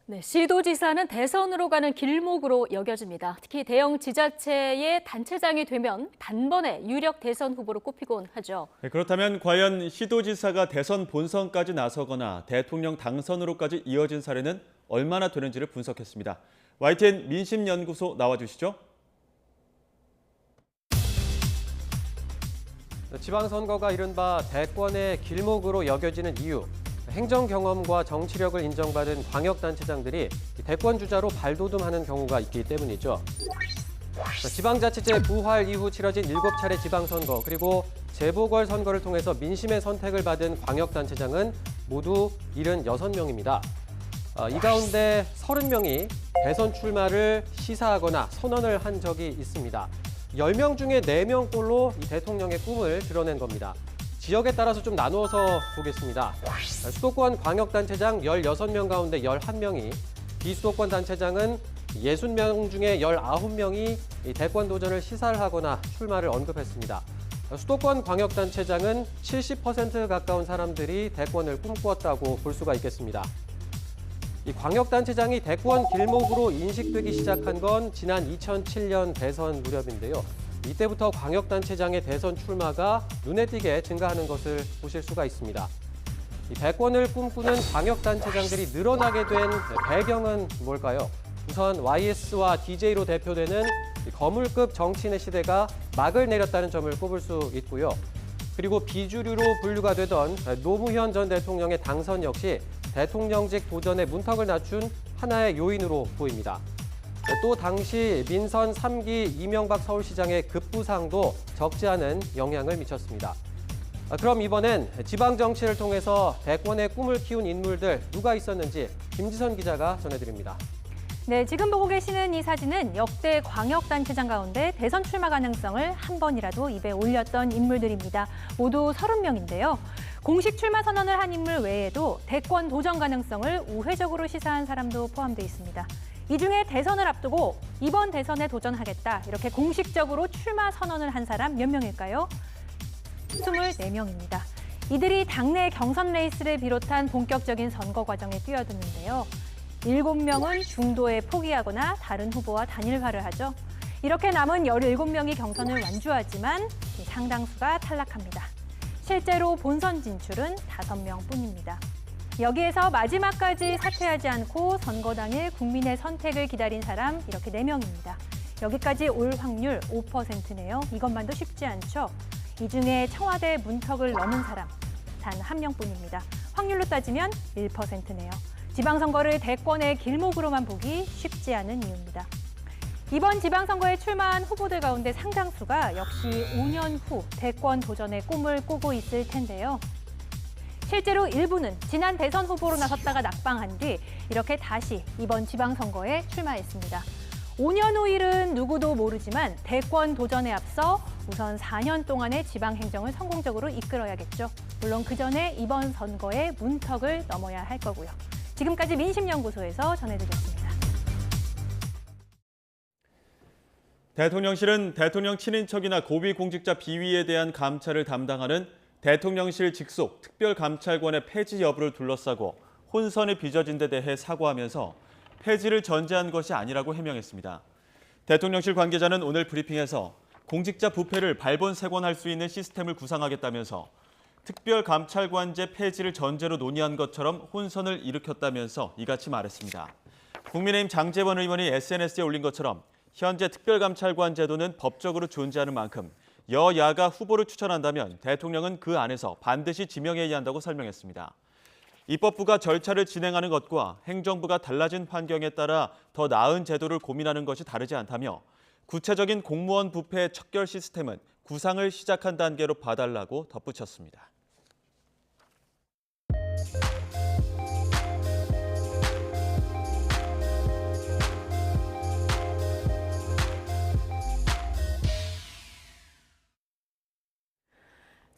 네, 시도지사는 대선으로 가는 길목으로 여겨집니다. 특히 대형 지자체의 단체장이 되면 단번에 유력 대선 후보로 꼽히곤 하죠. 네, 그렇다면 과연 시도지사가 대선 본선까지 나서거나 대통령 당선으로까지 이어진 사례는 얼마나 되는지를 분석했습니다. YTN 민심연구소 나와주시죠. 지방선거가 이른바 대권의 길목으로 여겨지는 이유. 행정 경험과 정치력을 인정받은 광역단체장들이 대권 주자로 발돋움하는 경우가 있기 때문이죠. 지방자치제 부활 이후 치러진 7차례 지방선거 그리고 재보궐선거를 통해서 민심의 선택을 받은 광역단체장은 모두 76명입니다. 이 가운데 30명이 대선 출마를 시사하거나 선언을 한 적이 있습니다. 10명 중에 4명꼴로 이 대통령의 꿈을 드러낸 겁니다. 지역에 따라서 좀 나누어서 보겠습니다. 수도권 광역단체장 16명 가운데 11명이, 비수도권 단체장은 60명 중에 19명이 대권 도전을 시사를 하거나 출마를 언급했습니다. 수도권 광역단체장은 70% 가까운 사람들이 대권을 꿈꾸었다고 볼 수가 있겠습니다. 이 광역단체장이 대권 길목으로 인식되기 시작한 건 지난 2007년 대선 무렵인데요. 이때부터 광역단체장의 대선 출마가 눈에 띄게 증가하는 것을 보실 수가 있습니다. 이 대권을 꿈꾸는 광역단체장들이 늘어나게 된 배경은 뭘까요? 우선 YS와 DJ로 대표되는 거물급 정치인의 시대가 막을 내렸다는 점을 꼽을 수 있고요. 그리고 비주류로 분류가 되던 노무현 전 대통령의 당선 역시 대통령직 도전의 문턱을 낮춘 하나의 요인으로 보입니다. 또 당시 민선 3기 이명박 서울시장의 급부상도 적지 않은 영향을 미쳤습니다. 그럼 이번엔 지방 정치를 통해서 대권의 꿈을 키운 인물들 누가 있었는지 김지선 기자가 전해드립니다. 네, 지금 보고 계시는 이 사진은 역대 광역단체장 가운데 대선 출마 가능성을 한 번이라도 입에 올렸던 인물들입니다. 모두 30명인데요. 공식 출마 선언을 한 인물 외에도 대권 도전 가능성을 우회적으로 시사한 사람도 포함되어 있습니다. 이 중에 대선을 앞두고 이번 대선에 도전하겠다 이렇게 공식적으로 출마 선언을 한 사람 몇 명일까요? 24명입니다. 이들이 당내 경선 레이스를 비롯한 본격적인 선거 과정에 뛰어드는데요. 7명은 중도에 포기하거나 다른 후보와 단일화를 하죠. 이렇게 남은 17명이 경선을 완주하지만 상당수가 탈락합니다. 실제로 본선 진출은 5명뿐입니다. 여기에서 마지막까지 사퇴하지 않고 선거 당일 국민의 선택을 기다린 사람 이렇게 4명입니다. 여기까지 올 확률 5%네요. 이것만도 쉽지 않죠. 이 중에 청와대 문턱을 넘은 사람 단 1명뿐입니다. 확률로 따지면 1%네요. 지방선거를 대권의 길목으로만 보기 쉽지 않은 이유입니다. 이번 지방선거에 출마한 후보들 가운데 상당수가 역시 5년 후 대권 도전의 꿈을 꾸고 있을 텐데요. 실제로 일부는 지난 대선 후보로 나섰다가 낙방한 뒤 이렇게 다시 이번 지방선거에 출마했습니다. 5년 후 일은 누구도 모르지만 대권 도전에 앞서 우선 4년 동안의 지방행정을 성공적으로 이끌어야겠죠. 물론 그 전에 이번 선거의 문턱을 넘어야 할 거고요. 지금까지 민심연구소에서 전해드렸습니다. 대통령실은 대통령 친인척이나 고위공직자 비위에 대한 감찰을 담당하는 대통령실 직속 특별감찰관의 폐지 여부를 둘러싸고 혼선이 빚어진 데 대해 사과하면서 폐지를 전제한 것이 아니라고 해명했습니다. 대통령실 관계자는 오늘 브리핑에서 공직자 부패를 발본색원할 수 있는 시스템을 구상하겠다면서 특별감찰관제 폐지를 전제로 논의한 것처럼 혼선을 일으켰다면서 이같이 말했습니다. 국민의힘 장제원 의원이 SNS에 올린 것처럼 현재 특별감찰관 제도는 법적으로 존재하는 만큼 여야가 후보를 추천한다면 대통령은 그 안에서 반드시 지명해야 한다고 설명했습니다. 입법부가 절차를 진행하는 것과 행정부가 달라진 환경에 따라 더 나은 제도를 고민하는 것이 다르지 않다며 구체적인 공무원 부패 척결 시스템은 구상을 시작한 단계로 봐달라고 덧붙였습니다.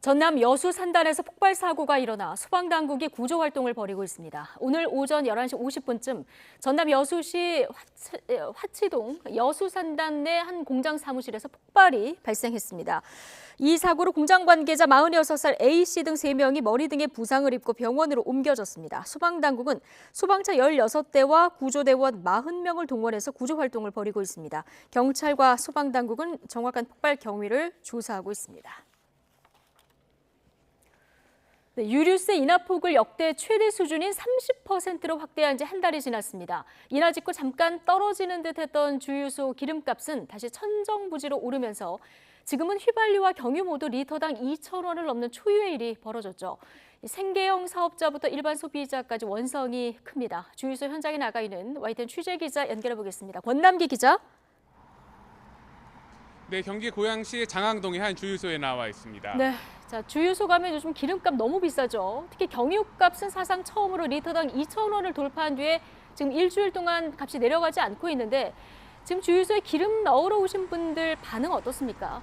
전남 여수 산단에서 폭발 사고가 일어나 소방당국이 구조 활동을 벌이고 있습니다. 오늘 오전 11시 50분쯤 전남 여수시 화치동 여수 산단 내 한 공장 사무실에서 폭발이 발생했습니다. 이 사고로 공장 관계자 46살 A씨 등 3명이 머리 등에 부상을 입고 병원으로 옮겨졌습니다. 소방당국은 소방차 16대와 구조대원 40명을 동원해서 구조 활동을 벌이고 있습니다. 경찰과 소방당국은 정확한 폭발 경위를 조사하고 있습니다. 네, 유류세 인하폭을 역대 최대 수준인 30%로 확대한 지 한 달이 지났습니다. 인하 직후 잠깐 떨어지는 듯했던 주유소 기름값은 다시 천정부지로 오르면서 지금은 휘발유와 경유 모두 리터당 2,000원을 넘는 초유의 일이 벌어졌죠. 생계형 사업자부터 일반 소비자까지 원성이 큽니다. 주유소 현장에 나가 있는 YTN 취재기자 연결해 보겠습니다. 권남기 기자. 네, 경기 고양시 장항동의 한 주유소에 나와 있습니다. 네, 자 주유소 가면 요즘 기름값 너무 비싸죠. 특히 경유값은 사상 처음으로 리터당 2,000원을 돌파한 뒤에 지금 일주일 동안 값이 내려가지 않고 있는데 지금 주유소에 기름 넣으러 오신 분들 반응 어떻습니까?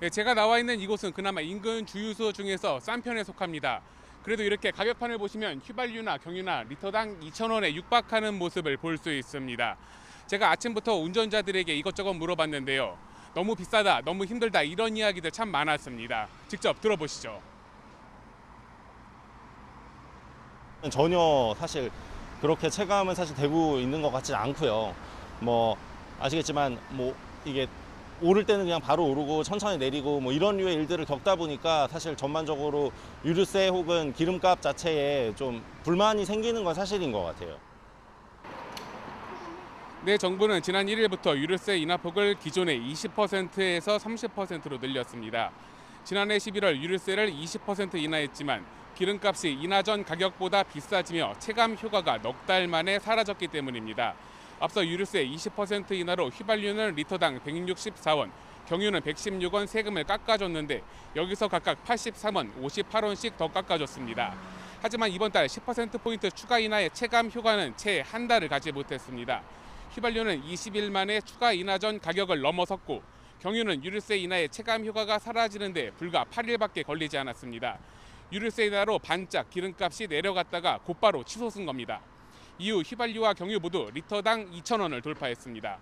네, 제가 나와 있는 이곳은 그나마 인근 주유소 중에서 싼 편에 속합니다. 그래도 이렇게 가격판을 보시면 휘발유나 경유나 리터당 2,000원에 육박하는 모습을 볼 수 있습니다. 제가 아침부터 운전자들에게 이것저것 물어봤는데요. 너무 비싸다, 너무 힘들다 이런 이야기들 참 많았습니다. 직접 들어보시죠. 전혀 사실 그렇게 체감은 사실 되고 있는 것 같지 않고요. 뭐 아시겠지만 뭐 이게 오를 때는 그냥 바로 오르고 천천히 내리고 뭐 이런 류의 일들을 겪다 보니까 사실 전반적으로 유류세 혹은 기름값 자체에 좀 불만이 생기는 건 사실인 것 같아요. 네, 정부는 지난 1일부터 유류세 인하폭을 기존의 20%에서 30%로 늘렸습니다. 지난해 11월 유류세를 20% 인하했지만 기름값이 인하 전 가격보다 비싸지며 체감 효과가 넉 달 만에 사라졌기 때문입니다. 앞서 유류세 20% 인하로 휘발유는 리터당 164원, 경유는 116원 세금을 깎아줬는데 여기서 각각 83원, 58원씩 더 깎아줬습니다. 하지만 이번 달 10%포인트 추가 인하의 체감 효과는 채 한 달을 가지 못했습니다. 휘발유는 20일 만에 추가 인하 전 가격을 넘어섰고 경유는 유류세 인하의 체감 효과가 사라지는데 불과 8일밖에 걸리지 않았습니다. 유류세 인하로 반짝 기름값이 내려갔다가 곧바로 치솟은 겁니다. 이후 휘발유와 경유 모두 리터당 2,000원을 돌파했습니다.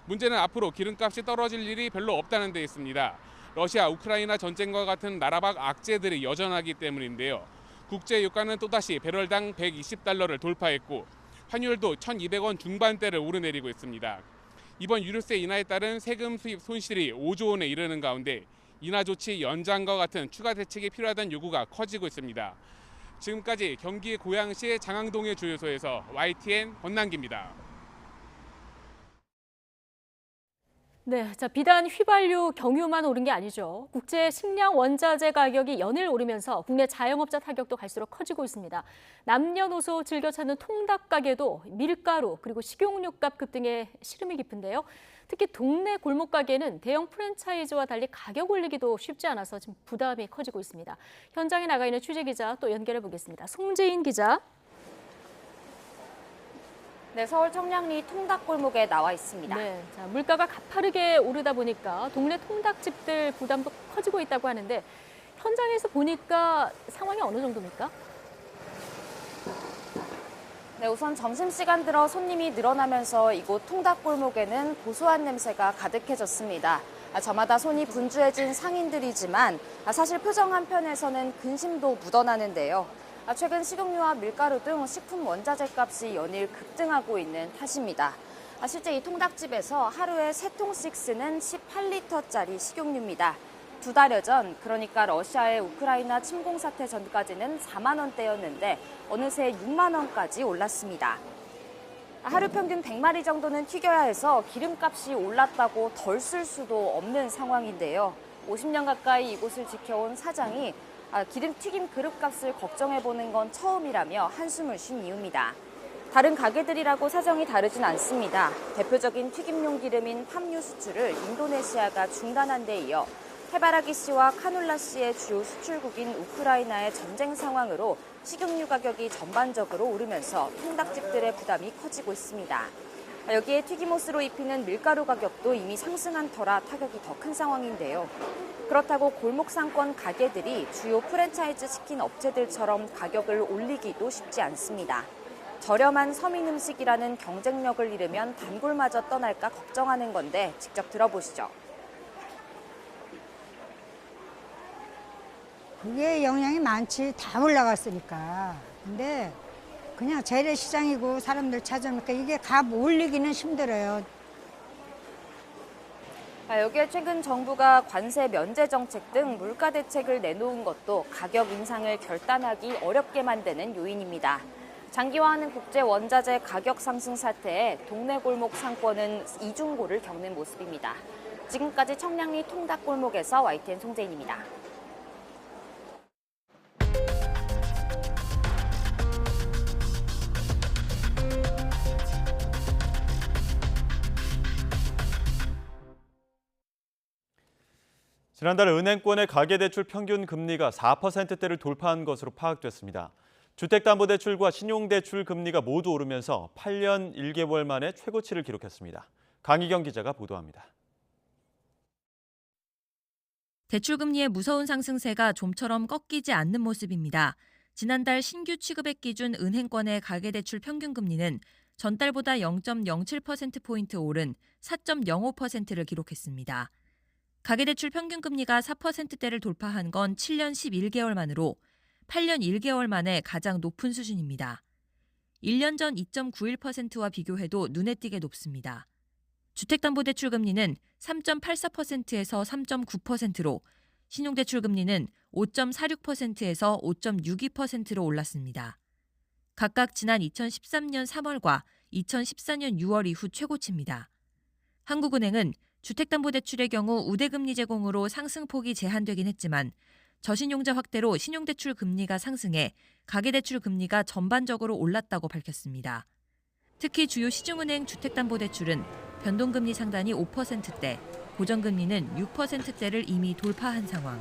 문제는 앞으로 기름값이 떨어질 일이 별로 없다는 데 있습니다. 러시아 우크라이나 전쟁과 같은 나라 밖 악재들이 여전하기 때문인데요. 국제 유가는 또다시 배럴당 120달러를 돌파했고 환율도 1,200원 중반대를 오르내리고 있습니다. 이번 유류세 인하에 따른 세금 수입 손실이 5조 원에 이르는 가운데 인하 조치 연장과 같은 추가 대책이 필요하다는 요구가 커지고 있습니다. 지금까지 경기 고양시 장항동의 주유소에서 YTN 권남기입니다. 네, 자, 비단 휘발유, 경유만 오른 게 아니죠. 국제 식량 원자재 가격이 연일 오르면서 국내 자영업자 타격도 갈수록 커지고 있습니다. 남녀노소 즐겨 찾는 통닭 가게도 밀가루 그리고 식용유값 급등에 시름이 깊은데요. 특히 동네 골목 가게는 대형 프랜차이즈와 달리 가격 올리기도 쉽지 않아서 지금 부담이 커지고 있습니다. 현장에 나가 있는 취재 기자 또 연결해 보겠습니다. 송재인 기자. 네, 서울 청량리 통닭골목에 나와 있습니다. 네, 자, 물가가 가파르게 오르다 보니까 동네 통닭집들 부담도 커지고 있다고 하는데 현장에서 보니까 상황이 어느 정도입니까? 네, 우선 점심시간 들어 손님이 늘어나면서 이곳 통닭골목에는 고소한 냄새가 가득해졌습니다. 저마다 손이 분주해진 상인들이지만 사실 표정 한편에서는 근심도 묻어나는데요. 최근 식용유와 밀가루 등 식품 원자재 값이 연일 급등하고 있는 탓입니다. 실제 이 통닭집에서 하루에 3통씩 쓰는 18리터짜리 식용유입니다. 2달여 전, 그러니까 러시아의 우크라이나 침공 사태 전까지는 4만 원대였는데 어느새 6만 원까지 올랐습니다. 하루 평균 100마리 정도는 튀겨야 해서 기름값이 올랐다고 덜 쓸 수도 없는 상황인데요. 50년 가까이 이곳을 지켜온 사장이 기름 튀김 그릇값을 걱정해보는 건 처음이라며 한숨을 쉰 이유입니다. 다른 가게들이라고 사정이 다르진 않습니다. 대표적인 튀김용 기름인 팜유 수출을 인도네시아가 중단한 데 이어 해바라기 씨와 카놀라 씨의 주요 수출국인 우크라이나의 전쟁 상황으로 식용유 가격이 전반적으로 오르면서 통닭집들의 부담이 커지고 있습니다. 여기에 튀김옷으로 입히는 밀가루 가격도 이미 상승한 터라 타격이 더 큰 상황인데요. 그렇다고 골목 상권 가게들이 주요 프랜차이즈 치킨 업체들처럼 가격을 올리기도 쉽지 않습니다. 저렴한 서민 음식이라는 경쟁력을 잃으면 단골마저 떠날까 걱정하는 건데 직접 들어보시죠. 그게 영향이 많지. 다 올라갔으니까. 근데 그냥 재래시장이고 사람들 찾아오니까 이게 값 올리기는 힘들어요. 여기에 최근 정부가 관세 면제 정책 등 물가 대책을 내놓은 것도 가격 인상을 결단하기 어렵게 만드는 요인입니다. 장기화하는 국제 원자재 가격 상승 사태에 동네 골목 상권은 이중고를 겪는 모습입니다. 지금까지 청량리 통닭골목에서 YTN 송재인입니다. 지난달 은행권의 가계대출 평균 금리가 4%대를 돌파한 것으로 파악됐습니다. 주택담보대출과 신용대출 금리가 모두 오르면서 8년 1개월 만에 최고치를 기록했습니다. 강희경 기자가 보도합니다. 대출금리의 무서운 상승세가 좀처럼 꺾이지 않는 모습입니다. 지난달 신규 취급액 기준 은행권의 가계대출 평균금리는 전달보다 0.07%포인트 오른 4.05%를 기록했습니다. 가계대출 평균금리가 4%대를 돌파한 건 7년 11개월 만으로 8년 1개월 만에 가장 높은 수준입니다. 1년 전 2.91%와 비교해도 눈에 띄게 높습니다. 주택담보대출 금리는 3.84%에서 3.9%로, 신용대출 금리는 5.46%에서 5.62%로 올랐습니다. 각각 지난 2013년 3월과 2014년 6월 이후 최고치입니다. 한국은행은 주택담보대출의 경우 우대금리 제공으로 상승폭이 제한되긴 했지만 저신용자 확대로 신용대출 금리가 상승해 가계대출 금리가 전반적으로 올랐다고 밝혔습니다. 특히 주요 시중은행 주택담보대출은 변동금리 상단이 5%대, 고정금리는 6%대를 이미 돌파한 상황.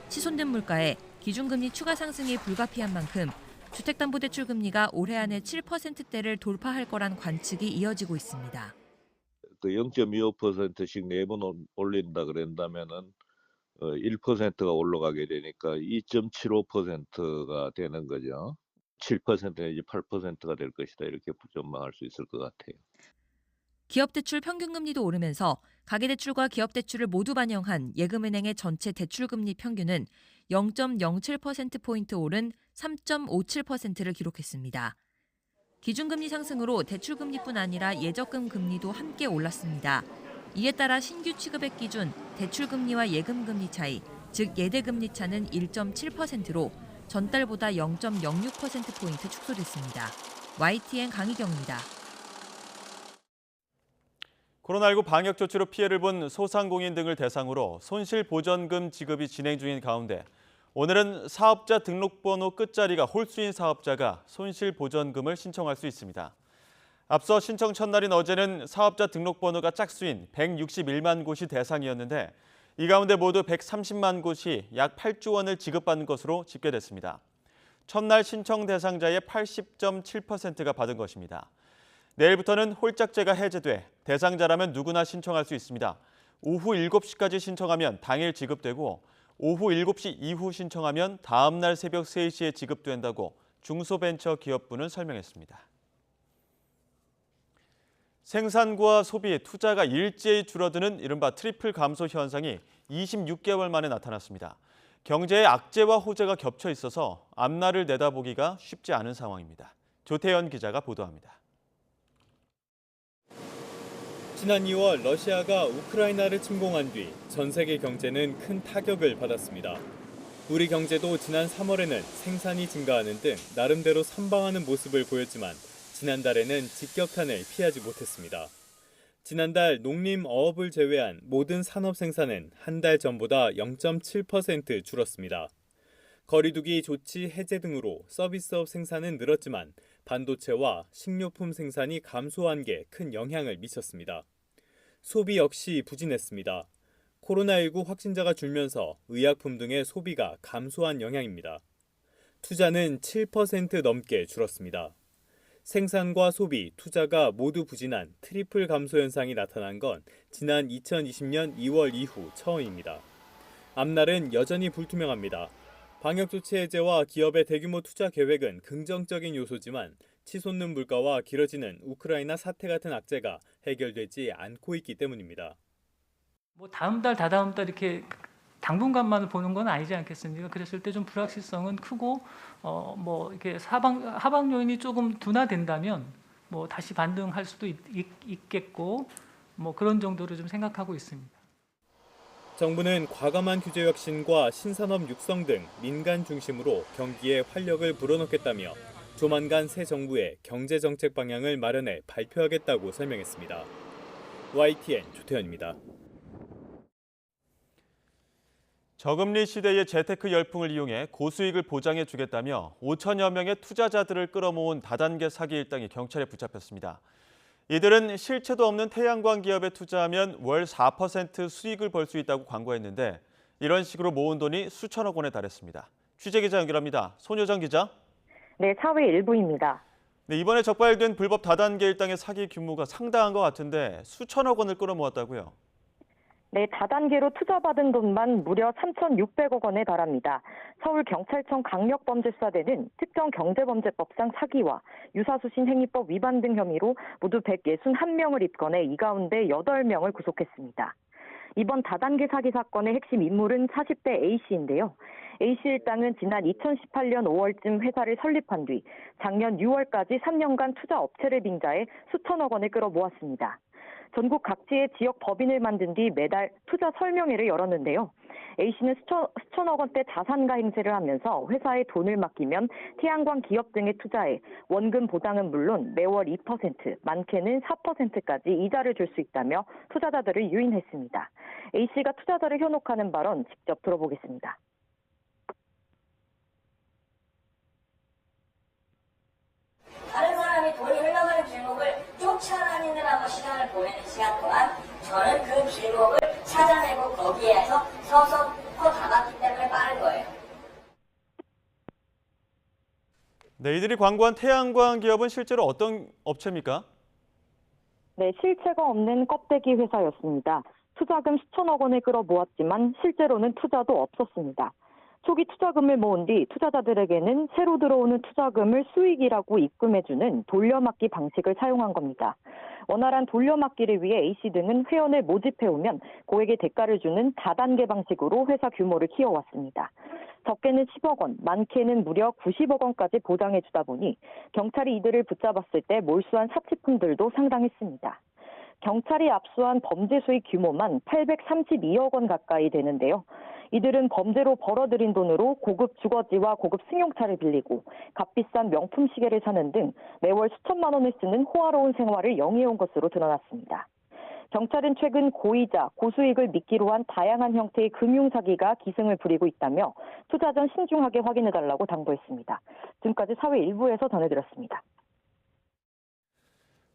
치솟는 물가에 기준금리 추가 상승이 불가피한 만큼 주택담보대출 금리가 올해 안에 7%대를 돌파할 거란 관측이 이어지고 있습니다. 그 0.25%씩 4번 올린다 그런다면은 1%가 올라가게 되니까 2.75%가 되는 거죠. 7% 내지 8%가 될 것이다 이렇게 전망할 수 있을 것 같아요. 기업대출 평균금리도 오르면서 가계대출과 기업대출을 모두 반영한 예금은행의 전체 대출금리 평균은 0.07%포인트 오른 3.57%를 기록했습니다. 기준금리 상승으로 대출금리뿐 아니라 예적금 금리도 함께 올랐습니다. 이에 따라 신규 취급액 기준 대출금리와 예금금리 차이, 즉 예대금리 차는 1.7%로 전달보다 0.06%포인트 축소됐습니다. YTN 강희경입니다. 코로나19 방역 조치로 피해를 본 소상공인 등을 대상으로 손실보전금 지급이 진행 중인 가운데 오늘은 사업자 등록번호 끝자리가 홀수인 사업자가 손실보전금을 신청할 수 있습니다. 앞서 신청 첫날인 어제는 사업자 등록번호가 짝수인 161만 곳이 대상이었는데 이 가운데 모두 130만 곳이 약 8조 원을 지급받는 것으로 집계됐습니다. 첫날 신청 대상자의 80.7%가 받은 것입니다. 내일부터는 홀짝제가 해제돼 대상자라면 누구나 신청할 수 있습니다. 오후 7시까지 신청하면 당일 지급되고 오후 7시 이후 신청하면 다음 날 새벽 3시에 지급된다고 중소벤처기업부는 설명했습니다. 생산과 소비, 투자가 일제히 줄어드는 이른바 트리플 감소 현상이 26개월 만에 나타났습니다. 경제의 악재와 호재가 겹쳐 있어서 앞날을 내다보기가 쉽지 않은 상황입니다. 조태현 기자가 보도합니다. 지난 2월 러시아가 우크라이나를 침공한 뒤 전 세계 경제는 큰 타격을 받았습니다. 우리 경제도 지난 3월에는 생산이 증가하는 등 나름대로 선방하는 모습을 보였지만 지난달에는 직격탄을 피하지 못했습니다. 지난달 농림, 어업을 제외한 모든 산업 생산은 한 달 전보다 0.7% 줄었습니다. 거리두기 조치 해제 등으로 서비스업 생산은 늘었지만 반도체와 식료품 생산이 감소한 게 큰 영향을 미쳤습니다. 소비 역시 부진했습니다. 코로나19 확진자가 줄면서 의약품 등의 소비가 감소한 영향입니다. 투자는 7% 넘게 줄었습니다. 생산과 소비, 투자가 모두 부진한 트리플 감소 현상이 나타난 건 지난 2020년 2월 이후 처음입니다. 앞날은 여전히 불투명합니다. 방역조치 해제와 기업의 대규모 투자 계획은 긍정적인 요소지만 치솟는 물가와 길어지는 우크라이나 사태 같은 악재가 해결되지 않고 있기 때문입니다. 뭐 다음 달, 다다음 달 이렇게 당분간만 보는 건 아니지 않겠습니까? 그랬을 때 좀 불확실성은 크고 뭐 이렇게 하방 요인이 조금 둔화된다면 뭐 다시 반등할 수도 있겠고 뭐 그런 정도로 좀 생각하고 있습니다. 정부는 과감한 규제 혁신과 신산업 육성 등 민간 중심으로 경기에 활력을 불어넣겠다며 조만간 새 정부의 경제 정책 방향을 마련해 발표하겠다고 설명했습니다. YTN 조태현입니다. 저금리 시대의 재테크 열풍을 이용해 고수익을 보장해 주겠다며 5천여 명의 투자자들을 끌어모은 다단계 사기 일당이 경찰에 붙잡혔습니다. 이들은 실체도 없는 태양광 기업에 투자하면 월 4% 수익을 벌 수 있다고 광고했는데 이런 식으로 모은 돈이 수천억 원에 달했습니다. 취재기자 연결합니다. 손효정 기자. 네, 사회 일부입니다. 네, 이번에 적발된 불법 다단계 일당의 사기 규모가 상당한 것 같은데 수천억 원을 끌어모았다고요? 네, 다단계로 투자받은 돈만 무려 3,600억 원에 달합니다. 서울경찰청 강력범죄수사대는 특정경제범죄법상 사기와 유사수신행위법 위반 등 혐의로 모두 161명을 입건해 이 가운데 8명을 구속했습니다. 이번 다단계 사기 사건의 핵심 인물은 40대 A씨인데요. A씨 일당은 지난 2018년 5월쯤 회사를 설립한 뒤 작년 6월까지 3년간 투자 업체를 빙자해 수천억 원을 끌어모았습니다. 전국 각지의 지역 법인을 만든 뒤 매달 투자 설명회를 열었는데요. A씨는 수천억 원대 자산가 행세를 하면서 회사에 돈을 맡기면 태양광 기업 등에 투자해 원금 보장은 물론 매월 2%, 많게는 4%까지 이자를 줄 수 있다며 투자자들을 유인했습니다. A씨가 투자자를 현혹하는 발언 직접 들어보겠습니다. 다른 사람이 돈이 흘러가는 길목을 쫓아다니느라고 시간을 보내는 시간 동안 저는 그 길목을 찾아내고 거기에서 서서 퍼다봤기 때문에 빠른 거예요. 네, 이들이 광고한 태양광 기업은 실제로 어떤 업체입니까? 네, 실체가 없는 껍데기 회사였습니다. 투자금 수천억 원을 끌어모았지만 실제로는 투자도 없었습니다. 초기 투자금을 모은 뒤 투자자들에게는 새로 들어오는 투자금을 수익이라고 입금해주는 돌려막기 방식을 사용한 겁니다. 원활한 돌려막기를 위해 A씨 등은 회원을 모집해오면 고액의 대가를 주는 다단계 방식으로 회사 규모를 키워왔습니다. 적게는 10억 원, 많게는 무려 90억 원까지 보장해주다 보니 경찰이 이들을 붙잡았을 때 몰수한 사치품들도 상당했습니다. 경찰이 압수한 범죄 수익 규모만 832억 원 가까이 되는데요. 이들은 범죄로 벌어들인 돈으로 고급 주거지와 고급 승용차를 빌리고 값비싼 명품 시계를 사는 등 매월 수천만 원을 쓰는 호화로운 생활을 영위해온 것으로 드러났습니다. 경찰은 최근 고이자, 고수익을 미끼로 한 다양한 형태의 금융사기가 기승을 부리고 있다며 투자 전 신중하게 확인해달라고 당부했습니다. 지금까지 사회 일부에서 전해드렸습니다.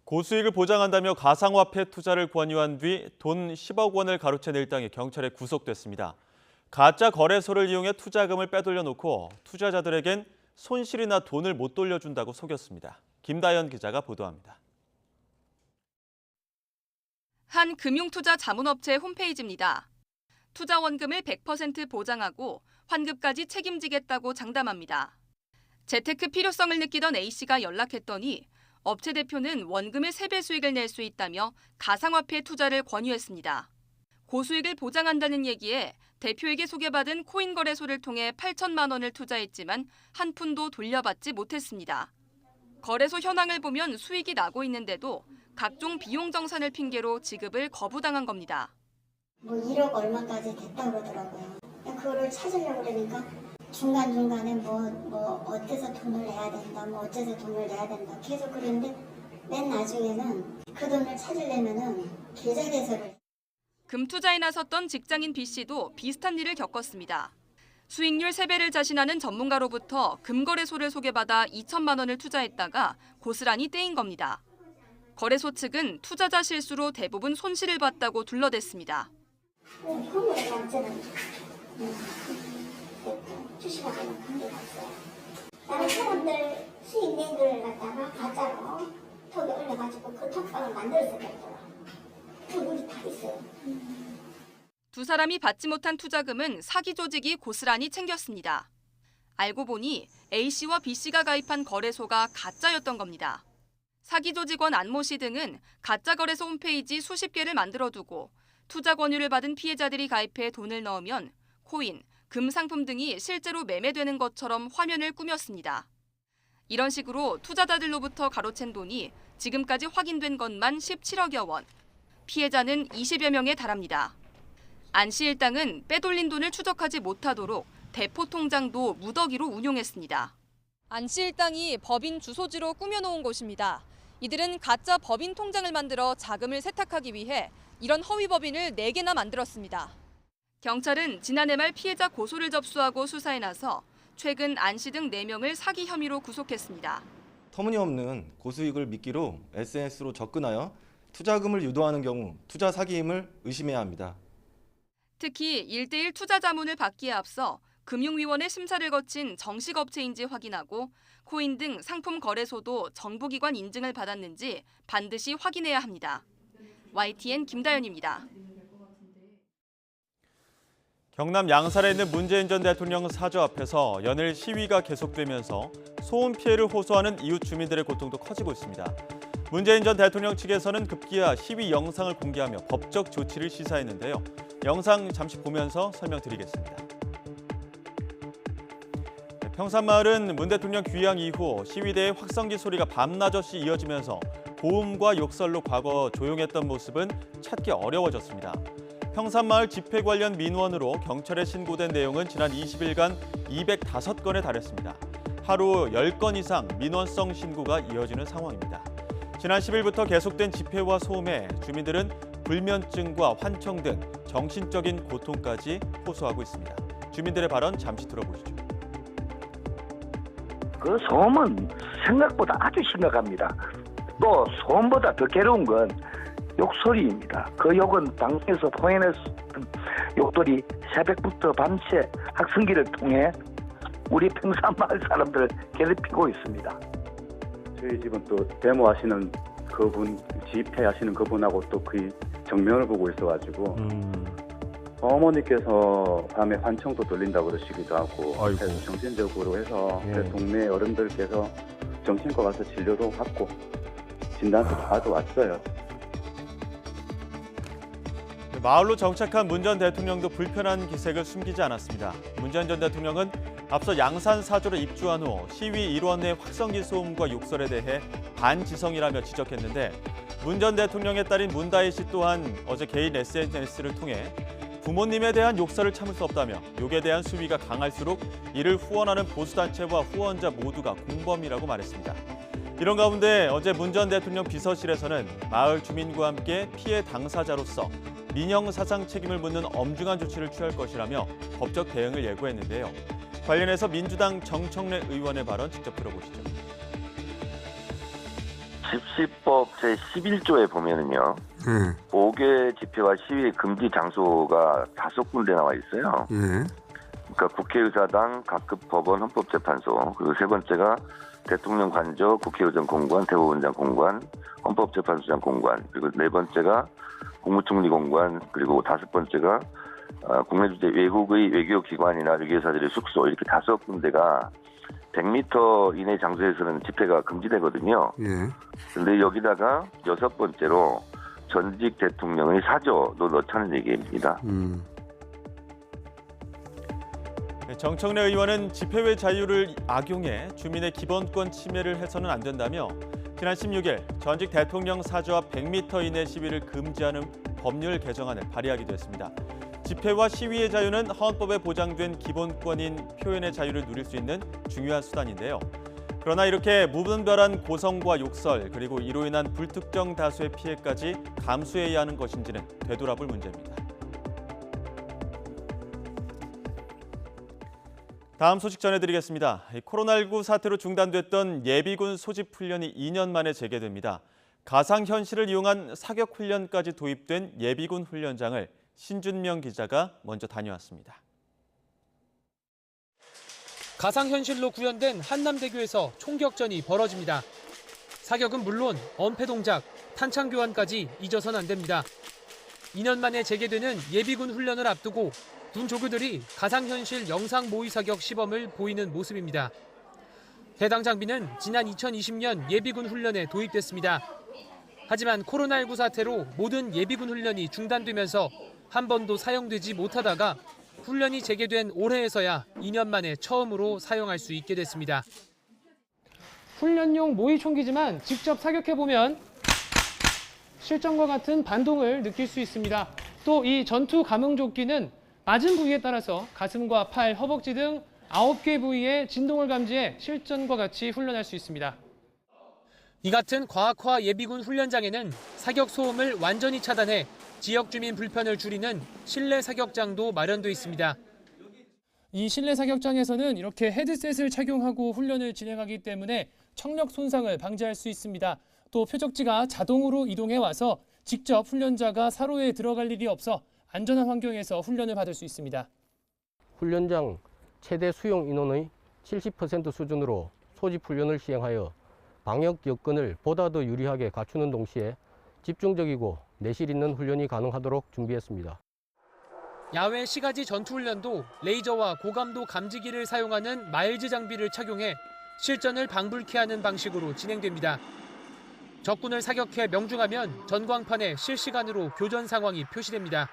고수익을 보장한다며 가상화폐 투자를 권유한 뒤 돈 10억 원을 가로챈 일당이 경찰에 구속됐습니다. 가짜 거래소를 이용해 투자금을 빼돌려 놓고 투자자들에겐 손실이나 돈을 못 돌려준다고 속였습니다. 김다연 기자가 보도합니다. 한 금융투자 자문업체 홈페이지입니다. 투자 원금을 100% 보장하고 환급까지 책임지겠다고 장담합니다. 재테크 필요성을 느끼던 A씨가 연락했더니 업체 대표는 원금의 3배 수익을 낼 수 있다며 가상화폐 투자를 권유했습니다. 고수익을 보장한다는 얘기에 대표에게 소개받은 코인 거래소를 통해 8천만 원을 투자했지만 한 푼도 돌려받지 못했습니다. 거래소 현황을 보면 수익이 나고 있는데도 각종 비용 정산을 핑계로 지급을 거부당한 겁니다. 1억 얼마까지 됐다고 그러더라고요. 그거를 찾으려고 그러니까 중간중간에 어때서 돈을 내야 된다, 어째서 돈을 내야 된다 계속 그랬는데 맨 나중에는 그 돈을 찾으려면은 계좌 개설을. 금투자에 나섰던 직장인 B씨도 비슷한 일을 겪었습니다. 수익률 3배를 자신하는 전문가로부터 금거래소를 소개받아 2천만 원을 투자했다가 고스란히 떼인 겁니다. 거래소 측은 투자자 실수로 대부분 손실을 봤다고 둘러댔습니다. 주식하고는 관계가 없어요. 다른 사람들 수익 낸 걸 갖다가 가짜로 톡에 올려가지고 그 톡방을 만들어서 냈더라. 그 우리 다 있어요. 두 사람이 받지 못한 투자금은 사기 조직이 고스란히 챙겼습니다. 알고 보니 A씨와 B씨가 가입한 거래소가 가짜였던 겁니다. 사기 조직원 안모 씨 등은 가짜 거래소 홈페이지 수십 개를 만들어두고 투자 권유를 받은 피해자들이 가입해 돈을 넣으면 코인, 금 상품 등이 실제로 매매되는 것처럼 화면을 꾸몄습니다. 이런 식으로 투자자들로부터 가로챈 돈이 지금까지 확인된 것만 17억여 원. 피해자는 20여 명에 달합니다. 안 씨 일당은 빼돌린 돈을 추적하지 못하도록 대포 통장도 무더기로 운용했습니다. 안 씨 일당이 법인 주소지로 꾸며놓은 곳입니다. 이들은 가짜 법인 통장을 만들어 자금을 세탁하기 위해 이런 허위 법인을 4개나 만들었습니다. 경찰은 지난해 말 피해자 고소를 접수하고 수사에 나서 최근 안 씨 등 4명을 사기 혐의로 구속했습니다. 터무니없는 고수익을 미끼로 SNS로 접근하여 투자금을 유도하는 경우 투자 사기임을 의심해야 합니다. 특히 1:1 투자 자문을 받기에 앞서 금융위원회 심사를 거친 정식 업체인지 확인하고 코인 등 상품 거래소도 정부기관 인증을 받았는지 반드시 확인해야 합니다. YTN 김다연입니다. 경남 양산에 있는 문재인 전 대통령 사저 앞에서 연일 시위가 계속되면서 소음 피해를 호소하는 이웃 주민들의 고통도 커지고 있습니다. 문재인 전 대통령 측에서는 급기야 시위 영상을 공개하며 법적 조치를 시사했는데요. 영상 잠시 보면서 설명드리겠습니다. 평산마을은 문 대통령 귀향 이후 시위대의 확성기 소리가 밤낮없이 이어지면서 고음과 욕설로 과거 조용했던 모습은 찾기 어려워졌습니다. 평산마을 집회 관련 민원으로 경찰에 신고된 내용은 지난 20일간 205건에 달했습니다. 하루 10건 이상 민원성 신고가 이어지는 상황입니다. 지난 10일부터 계속된 집회와 소음에 주민들은 불면증과 환청 등 정신적인 고통까지 호소하고 있습니다. 주민들의 발언 잠시 들어보시죠. 그 소음은 생각보다 아주 심각합니다. 또 소음보다 더 괴로운 건 욕소리입니다. 그 욕은 방송에서 포함했던 욕들이 새벽부터 밤새 학생기를 통해 우리 평산마을 사람들을 괴롭히고 있습니다. 저희 집은 또 데모하시는 그분, 집회하시는 그분하고 또 거의 정면을 보고 있어가지고 어머니께서 밤에 환청도 들린다고 그러시기도 하고 그래서 정신적으로 해서 동네 어른들께서 정신과 가서 진료도 받고 진단도 받아왔어요. 마을로 정착한 문 전 대통령도 불편한 기색을 숨기지 않았습니다. 문 전 대통령은 앞서 양산 사저로 입주한 후 시위 일원 내 확성기 소음과 욕설에 대해 반지성이라며 지적했는데 문 전 대통령의 딸인 문다희 씨 또한 어제 개인 SNS를 통해 부모님에 대한 욕설을 참을 수 없다며 욕에 대한 수위가 강할수록 이를 후원하는 보수단체와 후원자 모두가 공범이라고 말했습니다. 이런 가운데 어제 문 전 대통령 비서실에서는 마을 주민과 함께 피해 당사자로서 민형사상 책임을 묻는 엄중한 조치를 취할 것이라며 법적 대응을 예고했는데요. 관련해서 민주당 정청래 의원의 발언 직접 들어보시죠. 집시법 제11조에 보면은요. 5개 집회와 시위 금지 장소가 5군데 나와 있어요. 그러니까 국회의사당, 각급 법원, 헌법재판소, 그리고 세 번째가 대통령 관저, 국회의장 공관, 대법원장 공관, 헌법재판소장 공관, 그리고 네 번째가 국무총리 공관, 그리고 다섯 번째가 국내 주재 외국의 외교기관이나 외교사들의 숙소, 이렇게 5군데가 100m 이내 장소에서는 집회가 금지되거든요. 그런데 여기다가 6번째로 전직 대통령의 사저도 넣자는 얘기입니다. 정청래 의원은 집회의 자유를 악용해 주민의 기본권 침해를 해서는 안 된다며 지난 16일 전직 대통령 사저와 100m 이내 시위를 금지하는 법률 개정안을 발의하기도 했습니다. 집회와 시위의 자유는 헌법에 보장된 기본권인 표현의 자유를 누릴 수 있는 중요한 수단인데요. 그러나 이렇게 무분별한 고성과 욕설 그리고 이로 인한 불특정 다수의 피해까지 감수해야 하는 것인지는 되돌아볼 문제입니다. 다음 소식 전해드리겠습니다. 코로나19 사태로 중단됐던 예비군 소집 훈련이 2년 만에 재개됩니다. 가상현실을 이용한 사격 훈련까지 도입된 예비군 훈련장을 신준명 기자가 먼저 다녀왔습니다. 가상현실로 구현된 한남대교에서 총격전이 벌어집니다. 사격은 물론 엄폐 동작, 탄창 교환까지 잊어선 안 됩니다. 2년 만에 재개되는 예비군 훈련을 앞두고 군 조교들이 가상현실 영상 모의 사격 시범을 보이는 모습입니다. 해당 장비는 지난 2020년 예비군 훈련에 도입됐습니다. 하지만 코로나19 사태로 모든 예비군 훈련이 중단되면서 한 번도 사용되지 못하다가 훈련이 재개된 올해에서야 2년 만에 처음으로 사용할 수 있게 됐습니다. 훈련용 모의 총기지만 직접 사격해보면 실전과 같은 반동을 느낄 수 있습니다. 또 이 전투 감응조끼는 맞은 부위에 따라서 가슴과 팔, 허벅지 등 9개 부위의 진동을 감지해 실전과 같이 훈련할 수 있습니다. 이 같은 과학화 예비군 훈련장에는 사격 소음을 완전히 차단해 지역 주민 불편을 줄이는 실내 사격장도 마련돼 있습니다. 이 실내 사격장에서는 이렇게 헤드셋을 착용하고 훈련을 진행하기 때문에 청력 손상을 방지할 수 있습니다. 또 표적지가 자동으로 이동해 와서 직접 훈련자가 사로에 들어갈 일이 없어 안전한 환경에서 훈련을 받을 수 있습니다. 훈련장 최대 수용 인원의 70% 수준으로 소집 훈련을 시행하여 방역 여건을 보다 더 유리하게 갖추는 동시에 집중적이고 내실 있는 훈련이 가능하도록 준비했습니다. 야외 시가지 전투훈련도 레이저와 고감도 감지기를 사용하는 마일즈 장비를 착용해 실전을 방불케 하는 방식으로 진행됩니다. 적군을 사격해 명중하면 전광판에 실시간으로 교전 상황이 표시됩니다.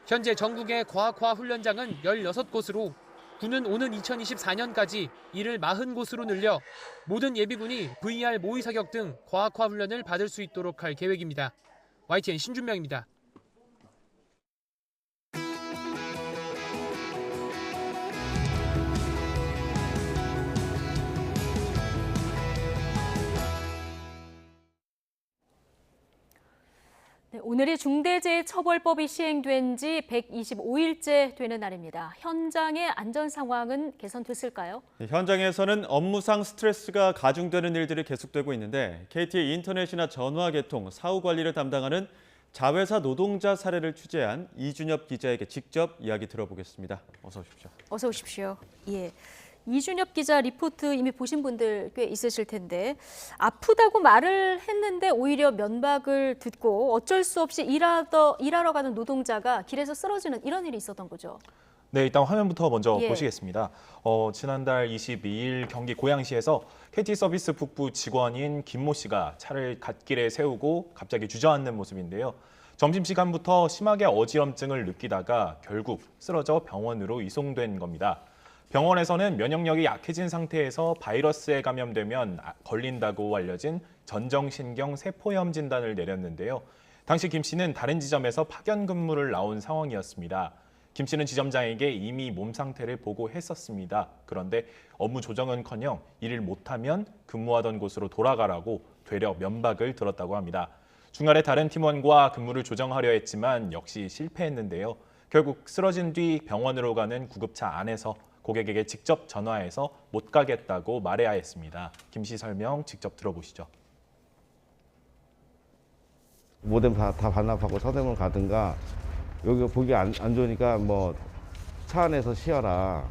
현재 전국의 과학화 훈련장은 16곳으로 군은 오는 2024년까지 이를 40곳으로 늘려 모든 예비군이 VR 모의 사격 등 과학화 훈련을 받을 수 있도록 할 계획입니다. YTN 신준명입니다. 네, 오늘이 중대재해처벌법이 시행된 지 125일째 되는 날입니다. 현장의 안전 상황은 개선됐을까요? 네, 현장에서는 업무상 스트레스가 가중되는 일들이 계속되고 있는데 KT의 인터넷이나 전화 개통, 사후 관리를 담당하는 자회사 노동자 사례를 취재한 이준엽 기자에게 직접 이야기 들어보겠습니다. 어서 오십시오. 어서 오십시오. 예. 이준엽 기자 리포트 이미 보신 분들 꽤 있으실 텐데 아프다고 말을 했는데 오히려 면박을 듣고 어쩔 수 없이 일하러 가는 노동자가 길에서 쓰러지는 이런 일이 있었던 거죠. 네, 일단 화면부터 먼저 예. 보시겠습니다. 지난달 22일 경기 고양시에서 KT 서비스 북부 직원인 김모 씨가 차를 갓길에 세우고 갑자기 주저앉는 모습인데요. 점심시간부터 심하게 어지럼증을 느끼다가 결국 쓰러져 병원으로 이송된 겁니다. 병원에서는 면역력이 약해진 상태에서 바이러스에 감염되면 걸린다고 알려진 전정신경 세포염 진단을 내렸는데요. 당시 김 씨는 다른 지점에서 파견 근무를 나온 상황이었습니다. 김 씨는 지점장에게 이미 몸 상태를 보고했었습니다. 그런데 업무 조정은커녕 일을 못하면 근무하던 곳으로 돌아가라고 되려 면박을 들었다고 합니다. 중간에 다른 팀원과 근무를 조정하려 했지만 역시 실패했는데요. 결국 쓰러진 뒤 병원으로 가는 구급차 안에서 고객에게 직접 전화해서 못 가겠다고 말해야 했습니다. 김 씨 설명 직접 들어보시죠. 모뎀 다 반납하고 서대문 가든가 여기 보기 안 좋으니까 뭐 차 안에서 쉬어라.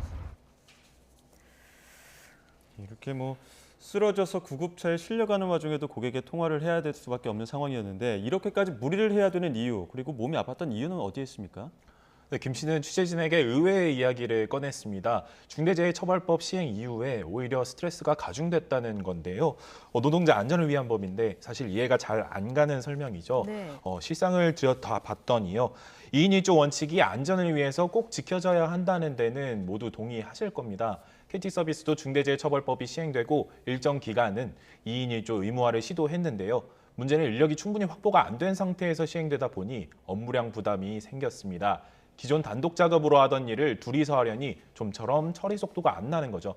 이렇게 뭐 쓰러져서 구급차에 실려가는 와중에도 고객에 통화를 해야 될 수밖에 없는 상황이었는데 이렇게까지 무리를 해야 되는 이유 그리고 몸이 아팠던 이유는 어디에 있습니까? 네, 김 씨는 취재진에게 의외의 이야기를 꺼냈습니다. 중대재해처벌법 시행 이후에 오히려 스트레스가 가중됐다는 건데요. 노동자 안전을 위한 법인데 사실 이해가 잘 안 가는 설명이죠. 네. 실상을 들여다봤더니요. 2인 1조 원칙이 안전을 위해서 꼭 지켜져야 한다는 데는 모두 동의하실 겁니다. KT서비스도 중대재해처벌법이 시행되고 일정 기간은 2인 1조 의무화를 시도했는데요. 문제는 인력이 충분히 확보가 안 된 상태에서 시행되다 보니 업무량 부담이 생겼습니다. 기존 단독 작업으로 하던 일을 둘이서 하려니 좀처럼 처리 속도가 안 나는 거죠.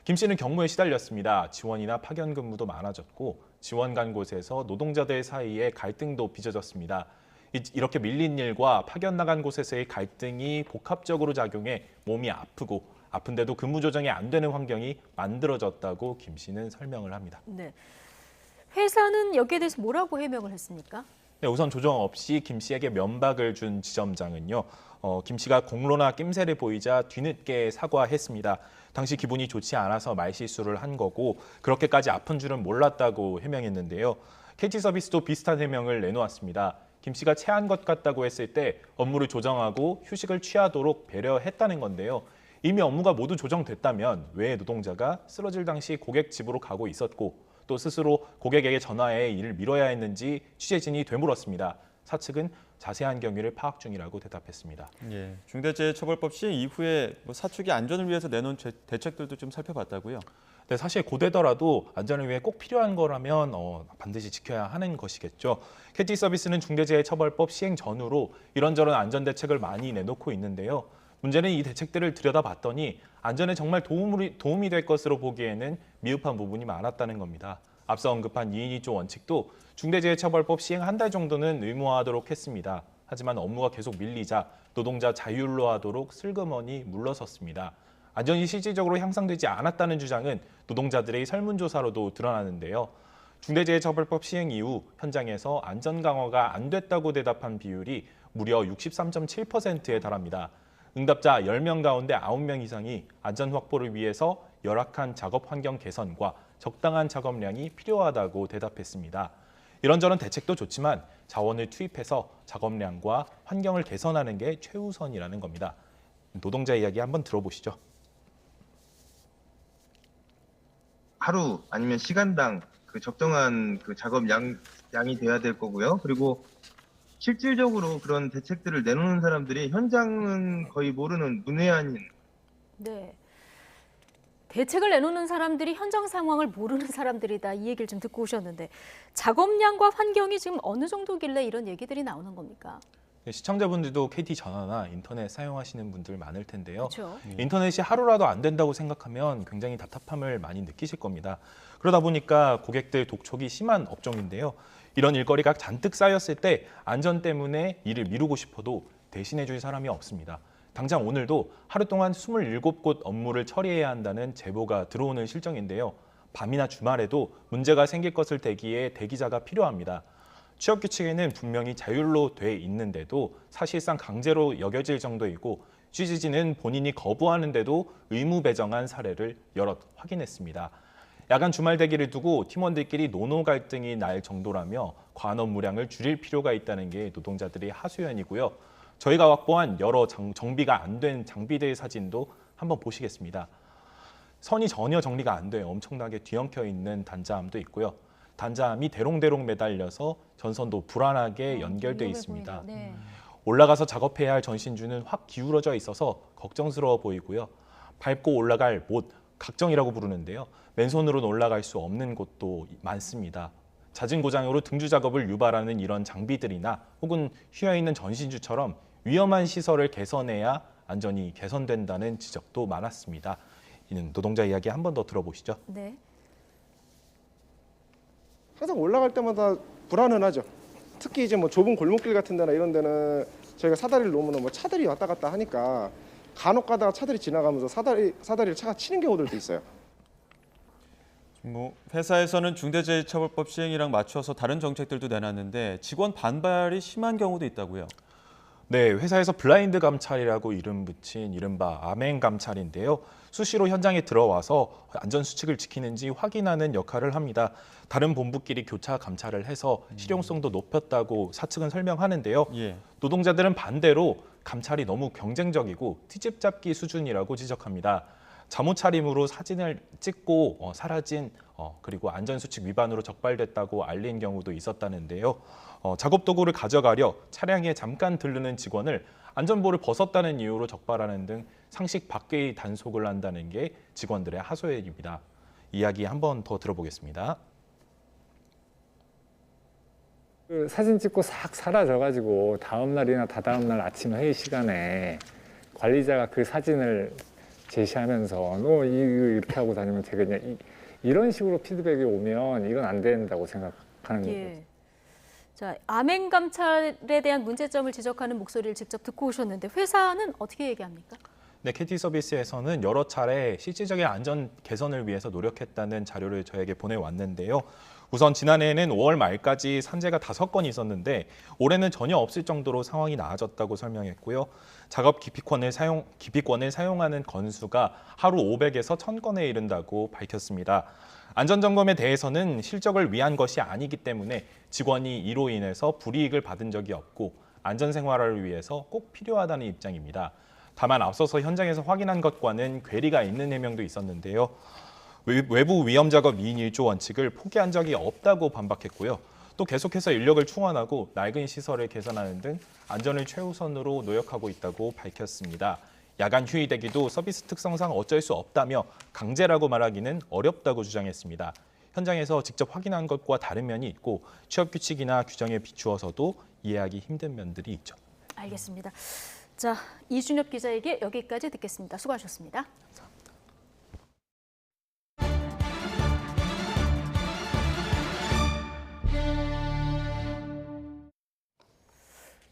김 씨는 경무에 시달렸습니다. 지원이나 파견 근무도 많아졌고 지원 간 곳에서 노동자들 사이에 갈등도 빚어졌습니다. 이렇게 밀린 일과 파견 나간 곳에서의 갈등이 복합적으로 작용해 몸이 아프고 아픈데도 근무 조정이 안 되는 환경이 만들어졌다고 김 씨는 설명을 합니다. 네. 회사는 여기에 대해서 뭐라고 해명을 했습니까? 네, 우선 조정 없이 김 씨에게 면박을 준 지점장은요. 김 씨가 공로나 낌새를 보이자 뒤늦게 사과했습니다. 당시 기분이 좋지 않아서 말실수를 한 거고 그렇게까지 아픈 줄은 몰랐다고 해명했는데요. KT서비스도 비슷한 해명을 내놓았습니다. 김 씨가 체한 것 같다고 했을 때 업무를 조정하고 휴식을 취하도록 배려했다는 건데요. 이미 업무가 모두 조정됐다면 왜 노동자가 쓰러질 당시 고객 집으로 가고 있었고 또 스스로 고객에게 전화해 일을 미뤄야 했는지 취재진이 되물었습니다. 사측은 자세한 경위를 파악 중이라고 대답했습니다. 예, 중대재해처벌법 시행 이후에 사측이 안전을 위해서 내놓은 대책들도 좀 살펴봤다고요? 네, 사실 고되더라도 안전을 위해 꼭 필요한 거라면 반드시 지켜야 하는 것이겠죠. KT서비스는 중대재해처벌법 시행 전후로 이런저런 안전대책을 많이 내놓고 있는데요. 문제는 이 대책들을 들여다봤더니 안전에 정말 도움이 될 것으로 보기에는 미흡한 부분이 많았다는 겁니다. 앞서 언급한 2인 1조 원칙도 중대재해처벌법 시행 한 달 정도는 의무화하도록 했습니다. 하지만 업무가 계속 밀리자 노동자 자율로 하도록 슬그머니 물러섰습니다. 안전이 실질적으로 향상되지 않았다는 주장은 노동자들의 설문조사로도 드러나는데요. 중대재해처벌법 시행 이후 현장에서 안전 강화가 안 됐다고 대답한 비율이 무려 63.7%에 달합니다. 응답자 10명 가운데 9명 이상이 안전 확보를 위해서 열악한 작업 환경 개선과 적당한 작업량이 필요하다고 대답했습니다. 이런저런 대책도 좋지만 자원을 투입해서 작업량과 환경을 개선하는 게 최우선이라는 겁니다. 노동자 이야기 한번 들어보시죠. 하루 아니면 시간당 그 적정한 그 작업량이 돼야 될 거고요. 그리고 실질적으로 그런 대책들을 내놓는 사람들이 현장은 거의 모르는 문외한인. 네. 대책을 내놓는 사람들이 현장 상황을 모르는 사람들이다. 이 얘기를 좀 듣고 오셨는데 작업량과 환경이 지금 어느 정도길래 이런 얘기들이 나오는 겁니까? 네, 시청자분들도 KT 전화나 인터넷 사용하시는 분들 많을 텐데요. 그렇죠. 인터넷이 하루라도 안 된다고 생각하면 굉장히 답답함을 많이 느끼실 겁니다. 그러다 보니까 고객들 독촉이 심한 업종인데요. 이런 일거리가 잔뜩 쌓였을 때 안전 때문에 일을 미루고 싶어도 대신해 줄 사람이 없습니다. 당장 오늘도 하루 동안 27곳 업무를 처리해야 한다는 제보가 들어오는 실정인데요. 밤이나 주말에도 문제가 생길 것을 대기해 대기자가 필요합니다. 취업규칙에는 분명히 자율로 돼 있는데도 사실상 강제로 여겨질 정도이고 취재진은 본인이 거부하는데도 의무 배정한 사례를 여럿 확인했습니다. 야간 주말 대기를 두고 팀원들끼리 노노 갈등이 날 정도라며 과한 업무량을 줄일 필요가 있다는 게 노동자들의 하소연이고요. 저희가 확보한 여러 정비가 안 된 장비들 사진도 한번 보시겠습니다. 선이 전혀 정리가 안 돼 엄청나게 뒤엉켜 있는 단자함도 있고요. 단잠이 대롱대롱 매달려서 전선도 불안하게 연결돼 있습니다. 네. 올라가서 작업해야 할 전신주는 확 기울어져 있어서 걱정스러워 보이고요. 밟고 올라갈 못, 각정이라고 부르는데요. 맨손으로는 올라갈 수 없는 곳도 많습니다. 잦은 고장으로 등주 작업을 유발하는 이런 장비들이나 혹은 휘어있는 전신주처럼 위험한 시설을 개선해야 안전이 개선된다는 지적도 많았습니다. 이는 노동자 이야기 한 번 더 들어보시죠. 네. 항상 올라갈 때마다 불안은 하죠. 특히 이제 뭐 좁은 골목길 같은 데나 이런 데는 저희가 사다리를 놓으면 뭐 차들이 왔다 갔다 하니까 간혹 가다가 차들이 지나가면서 사다리를 차가 치는 경우들도 있어요. 뭐 회사에서는 중대재해처벌법 시행이랑 맞춰서 다른 정책들도 내놨는데 직원 반발이 심한 경우도 있다고요. 네, 회사에서 블라인드 감찰이라고 이름 붙인 이른바 아멘 감찰인데요. 수시로 현장에 들어와서 안전수칙을 지키는지 확인하는 역할을 합니다. 다른 본부끼리 교차 감찰을 해서 실용성도 높였다고 사측은 설명하는데요. 노동자들은 반대로 감찰이 너무 경쟁적이고 트집 잡기 수준이라고 지적합니다. 잠옷 차림으로 사진을 찍고 사라진 그리고 안전수칙 위반으로 적발됐다고 알린 경우도 있었다는데요. 작업 도구를 가져가려 차량에 잠깐 들르는 직원을 안전보를 벗었다는 이유로 적발하는 등 상식 밖의 단속을 한다는 게 직원들의 하소연입니다. 이야기 한 번 더 들어보겠습니다. 그 사진 찍고 싹 사라져가지고 다음 날이나 다다음 날 아침 회의 시간에 관리자가 그 사진을 제시하면서 너 이렇게 하고 다니면 되겠냐 이런 식으로 피드백이 오면 이건 안 된다고 생각하는 거죠. 자, 아멘 감찰에 대한 문제점을 지적하는 목소리를 직접 듣고 오셨는데 회사는 어떻게 얘기합니까? 네, KT 서비스에서는 여러 차례 실질적인 안전 개선을 위해서 노력했다는 자료를 저에게 보내왔는데요. 우선 지난해에는 5월 말까지 산재가 5건이 있었는데 올해는 전혀 없을 정도로 상황이 나아졌다고 설명했고요. 작업 기피권을 사용하는 건수가 하루 500에서 1000건에 이른다고 밝혔습니다. 안전점검에 대해서는 실적을 위한 것이 아니기 때문에 직원이 이로 인해서 불이익을 받은 적이 없고 안전생활을 위해서 꼭 필요하다는 입장입니다. 다만 앞서서 현장에서 확인한 것과는 괴리가 있는 해명도 있었는데요. 외부 위험 작업 2인 1조 원칙을 포기한 적이 없다고 반박했고요. 또 계속해서 인력을 충원하고 낡은 시설을 개선하는 등 안전을 최우선으로 노력하고 있다고 밝혔습니다. 야간 휴일 대기도 서비스 특성상 어쩔 수 없다며 강제라고 말하기는 어렵다고 주장했습니다. 현장에서 직접 확인한 것과 다른 면이 있고 취업 규칙이나 규정에 비추어서도 이해하기 힘든 면들이 있죠. 알겠습니다. 자, 이준엽 기자에게 여기까지 듣겠습니다. 수고하셨습니다.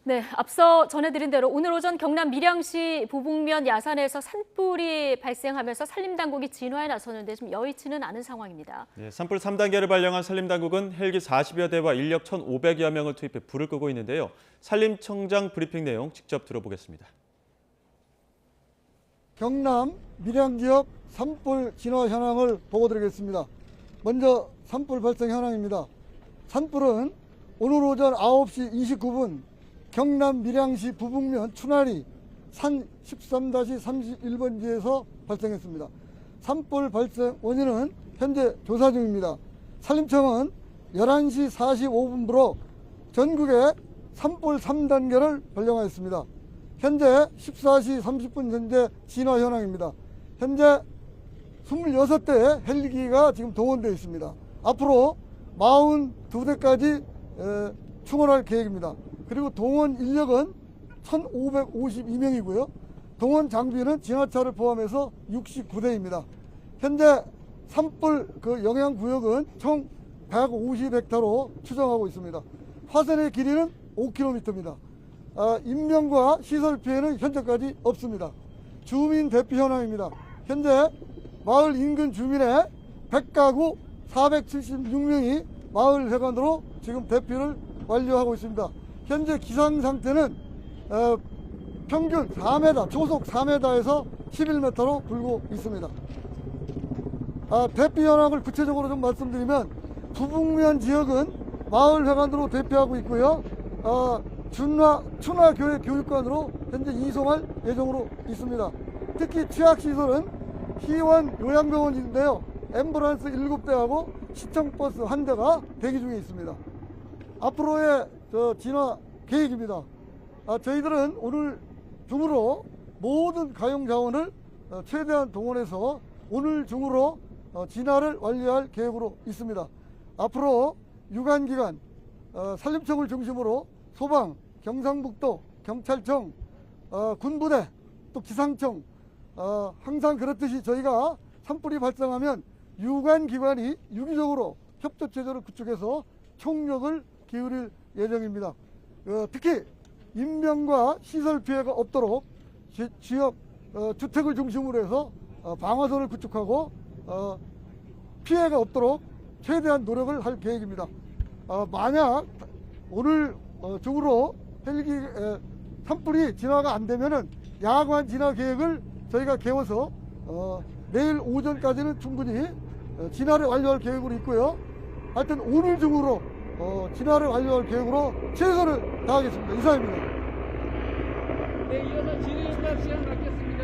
네, 앞서 전해드린 대로 오늘 오전 경남 밀양시 부북면 야산에서 산불이 발생하면서 산림당국이 진화에 나섰는데 좀 여의치는 않은 상황입니다. 네, 산불 3단계를 발령한 산림당국은 헬기 40여 대와 인력 1,500여 명을 투입해 불을 끄고 있는데요. 산림청장 브리핑 내용 직접 들어보겠습니다. 경남 밀양 지역 산불 진화 현황을 보고드리겠습니다. 먼저 산불 발생 현황입니다. 산불은 오늘 오전 9시 29분 경남 밀양시 부북면 추나리 산 13-31번지에서 발생했습니다. 산불 발생 원인은 현재 조사 중입니다. 산림청은 11시 45분부로 전국에 산불 3단계를 발령하였습니다. 현재 14시 30분 현재 진화 현황입니다. 현재 26대의 헬기가 지금 동원되어 있습니다. 앞으로 42대까지 충원할 계획입니다. 그리고 동원 인력은 1,552명이고요. 동원 장비는 진화차를 포함해서 69대입니다. 현재 산불 영향 구역은 총 150헥타로 추정하고 있습니다. 화산의 길이는 5km입니다. 인명과 시설 피해는 현재까지 없습니다. 주민 대피 현황입니다. 현재 마을 인근 주민의 100가구 476명이 마을 회관으로 지금 대피를 완료하고 있습니다. 현재 기상 상태는 평균 4m, 초속 4m에서 11m로 불고 있습니다. 대피 현황을 구체적으로 좀 말씀드리면 부북면 지역은 마을 회관으로 대피하고 있고요. 춘화교회 교육관으로 현재 이송할 예정으로 있습니다. 특히 취약시설은 희원 요양병원인데요. 앰뷸런스 7대하고 시청버스 1대가 대기 중에 있습니다. 앞으로의 진화 계획입니다. 저희들은 오늘 중으로 모든 가용 자원을 최대한 동원해서 오늘 중으로 진화를 완료할 계획으로 있습니다. 앞으로 유관기관, 산림청을 중심으로 소방, 경상북도, 경찰청, 군부대, 또 기상청, 항상 그렇듯이 저희가 산불이 발생하면 유관기관이 유기적으로 협조체제를 구축해서 총력을 기울일 예정입니다. 특히 인명과 시설 피해가 없도록 지역 주택을 중심으로 해서 방화선을 구축하고 피해가 없도록 최대한 노력을 할 계획입니다. 만약 오늘 중으로 헬기 산불이 진화가 안 되면은 야간 진화 계획을 저희가 개워서 내일 오전까지는 충분히 진화를 완료할 계획으로 있고요. 하여튼 오늘 중으로 진화를 완료할 계획으로 최선을 다하겠습니다. 이상입니다. 네, 이어서 질의응답 시간 갖겠습니다.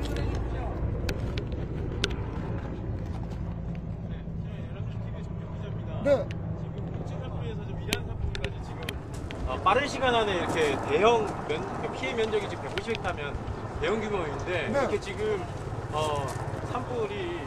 질문해 주십시오. 네. 빠른 시간 안에 이렇게 대형 피해 면적이 지금 190헥타면 대형 규모인데 네. 이렇게 지금 산불이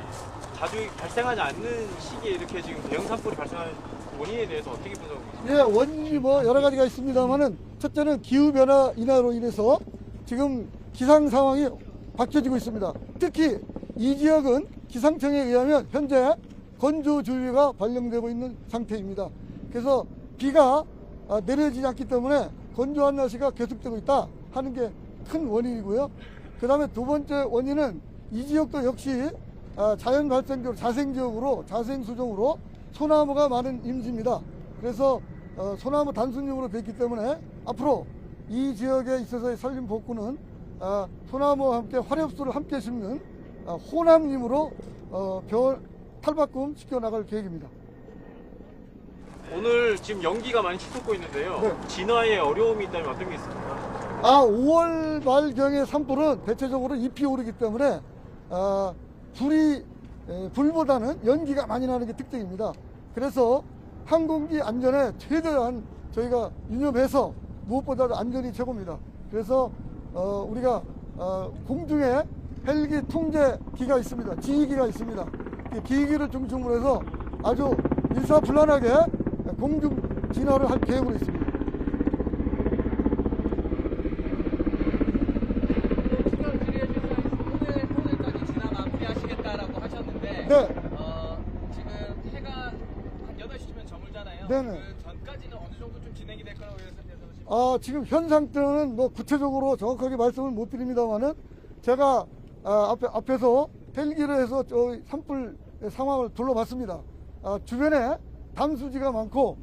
자주 발생하지 않는 시기에 이렇게 지금 대형 산불이 발생하는 원인에 대해서 어떻게 분석하고 계십니까? 예, 원인이 뭐 여러 가지가 있습니다만은 첫째는 기후 변화 인하로 인해서 지금 기상 상황이 바뀌어지고 있습니다. 특히 이 지역은 기상청에 의하면 현재 건조주의가 발령되고 있는 상태입니다. 그래서 비가 내려지지 않기 때문에 건조한 날씨가 계속되고 있다 하는 게 큰 원인이고요. 그 다음에 두 번째 원인은 이 지역도 역시 자연 발생지역, 자생지역으로, 자생수종으로 소나무가 많은 임지입니다. 그래서 소나무 단순용으로 되어 있기 때문에 앞으로 이 지역에 있어서의 산림 복구는 소나무와 함께 화렵수를 함께 심는 호남림으로 탈바꿈 시켜나갈 계획입니다. 오늘 지금 연기가 많이 치솟고 있는데요. 네. 진화에 어려움이 있다면 어떤 게 있습니까? 5월 말경의 산불은 대체적으로 잎이 오르기 때문에 불보다는 연기가 많이 나는 게 특징입니다. 그래서 항공기 안전에 최대한 저희가 유념해서 무엇보다도 안전이 최고입니다. 그래서 우리가 공중에 헬기 통제기가 있습니다. 지휘기가 있습니다. 이 기기를 중심으로 해서 아주 일사불란하게 공중 진화를 할 계획으로 있습니다. 오늘까지 진화 마무리하시겠다라고 하셨는데 네. 지금 해가 한 8시쯤엔 저물잖아요. 네네. 그 전까지는 어느 정도 좀 진행이 될 거라고 예상되세요? 지금 현 상태는 뭐 구체적으로 정확하게 말씀을 못 드립니다만은 제가 앞에서 헬기를 해서 저 산불 상황을 둘러봤습니다. 주변에 담수지가 많고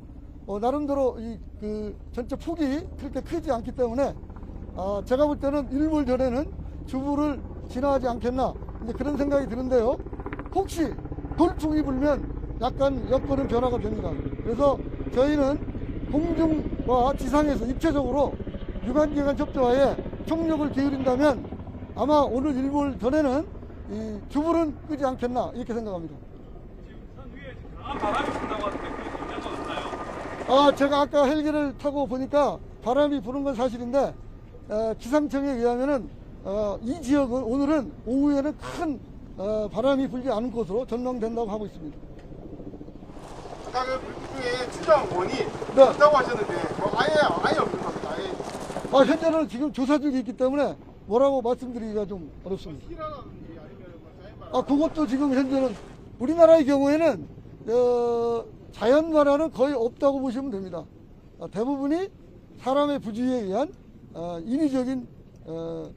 나름대로 그 전체 폭이 그렇게 크지 않기 때문에 제가 볼 때는 일몰 전에는 주부를 진화하지 않겠나 이제 그런 생각이 드는데요. 혹시 돌풍이 불면 약간 여건은 변화가 됩니다. 그래서 저희는 공중과 지상에서 입체적으로 유관기관 협조하에 총력을 기울인다면 아마 오늘 일몰 전에는 이 주불은 끄지 않겠나 이렇게 생각합니다. 바람이 분다고 하는데 그 영향은 없나요? 제가 아까 헬기를 타고 보니까 바람이 부는 건 사실인데 기상청에 의하면은 이 지역은 오늘은 오후에는 큰 바람이 불지 않은 것으로 전망된다고 하고 있습니다. 아까 그 불중에 추정 원이 있다고 하셨는데 뭐 아예 없는 겁니다. 아예. 현재는 지금 조사 중에 있기 때문에 뭐라고 말씀드리기가 좀 어렵습니다. 그것도 지금 현재는 우리나라의 경우에는 자연발화는 거의 없다고 보시면 됩니다. 대부분이 사람의 부주의에 의한 인위적인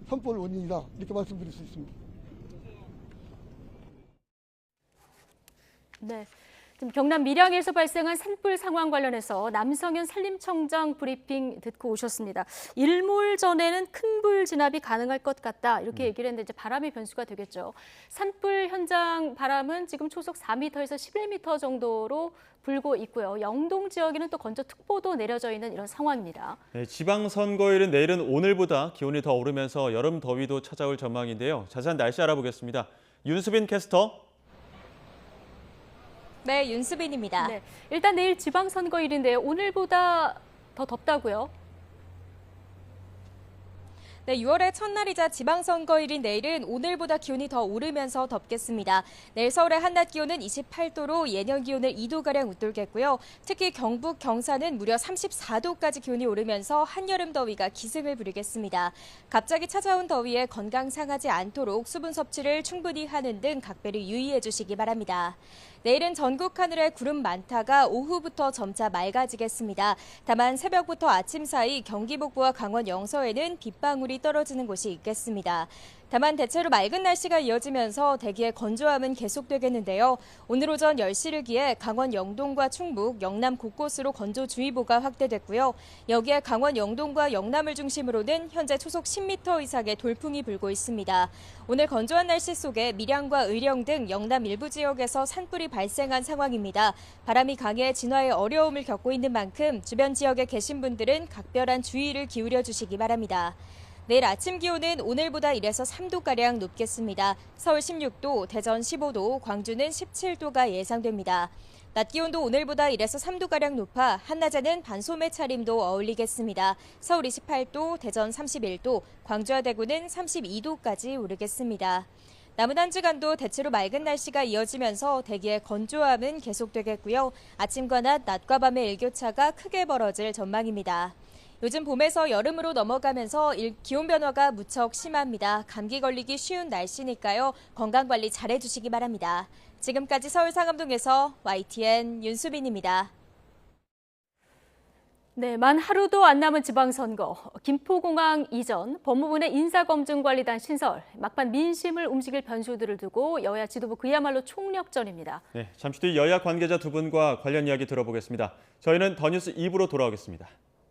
산불 원인이다 이렇게 말씀드릴 수 있습니다. 네. 지금 경남 밀양에서 발생한 산불 상황 관련해서 남성현 산림청장 브리핑 듣고 오셨습니다. 일몰 전에는 큰 불 진압이 가능할 것 같다 이렇게 얘기를 했는데 이제 바람의 변수가 되겠죠. 산불 현장 바람은 지금 초속 4m에서 11m 정도로 불고 있고요. 영동 지역에는 또 건조특보도 내려져 있는 이런 상황입니다. 네, 지방선거일은 내일은 오늘보다 기온이 더 오르면서 여름 더위도 찾아올 전망인데요. 자세한 날씨 알아보겠습니다. 윤수빈 캐스터. 네, 윤수빈입니다. 네, 일단 내일 지방선거일인데요. 오늘보다 더 덥다고요? 네, 6월의 첫날이자 지방선거일인 내일은 오늘보다 기온이 더 오르면서 덥겠습니다. 내일 서울의 한낮 기온은 28도로 예년 기온을 2도가량 웃돌겠고요. 특히 경북, 경산은 무려 34도까지 기온이 오르면서 한여름 더위가 기승을 부리겠습니다. 갑자기 찾아온 더위에 건강 상하지 않도록 수분 섭취를 충분히 하는 등 각별히 유의해 주시기 바랍니다. 내일은 전국 하늘에 구름 많다가 오후부터 점차 맑아지겠습니다. 다만 새벽부터 아침 사이 경기 북부와 강원 영서에는 빗방울이 떨어지는 곳이 있겠습니다. 다만 대체로 맑은 날씨가 이어지면서 대기의 건조함은 계속되겠는데요. 오늘 오전 10시를 기해 강원 영동과 충북, 영남 곳곳으로 건조주의보가 확대됐고요. 여기에 강원 영동과 영남을 중심으로는 현재 초속 10m 이상의 돌풍이 불고 있습니다. 오늘 건조한 날씨 속에 밀양과 의령 등 영남 일부 지역에서 산불이 발생한 상황입니다. 바람이 강해 진화에 어려움을 겪고 있는 만큼 주변 지역에 계신 분들은 각별한 주의를 기울여 주시기 바랍니다. 내일 아침 기온은 오늘보다 1에서 3도가량 높겠습니다. 서울 16도, 대전 15도, 광주는 17도가 예상됩니다. 낮 기온도 오늘보다 1에서 3도가량 높아 한낮에는 반소매 차림도 어울리겠습니다. 서울 28도, 대전 31도, 광주와 대구는 32도까지 오르겠습니다. 남은 한 주간도 대체로 맑은 날씨가 이어지면서 대기의 건조함은 계속되겠고요. 아침과 낮과 밤의 일교차가 크게 벌어질 전망입니다. 요즘 봄에서 여름으로 넘어가면서 기온 변화가 무척 심합니다. 감기 걸리기 쉬운 날씨니까요. 건강관리 잘해주시기 바랍니다. 지금까지 서울 상암동에서 YTN 윤수빈입니다. 네, 만 하루도 안 남은 지방선거, 김포공항 이전, 법무부의 인사검증관리단 신설, 막판 민심을 움직일 변수들을 두고 여야 지도부 그야말로 총력전입니다. 네, 잠시 뒤 여야 관계자 두 분과 관련 이야기 들어보겠습니다. 저희는 더 뉴스 2부로 돌아오겠습니다.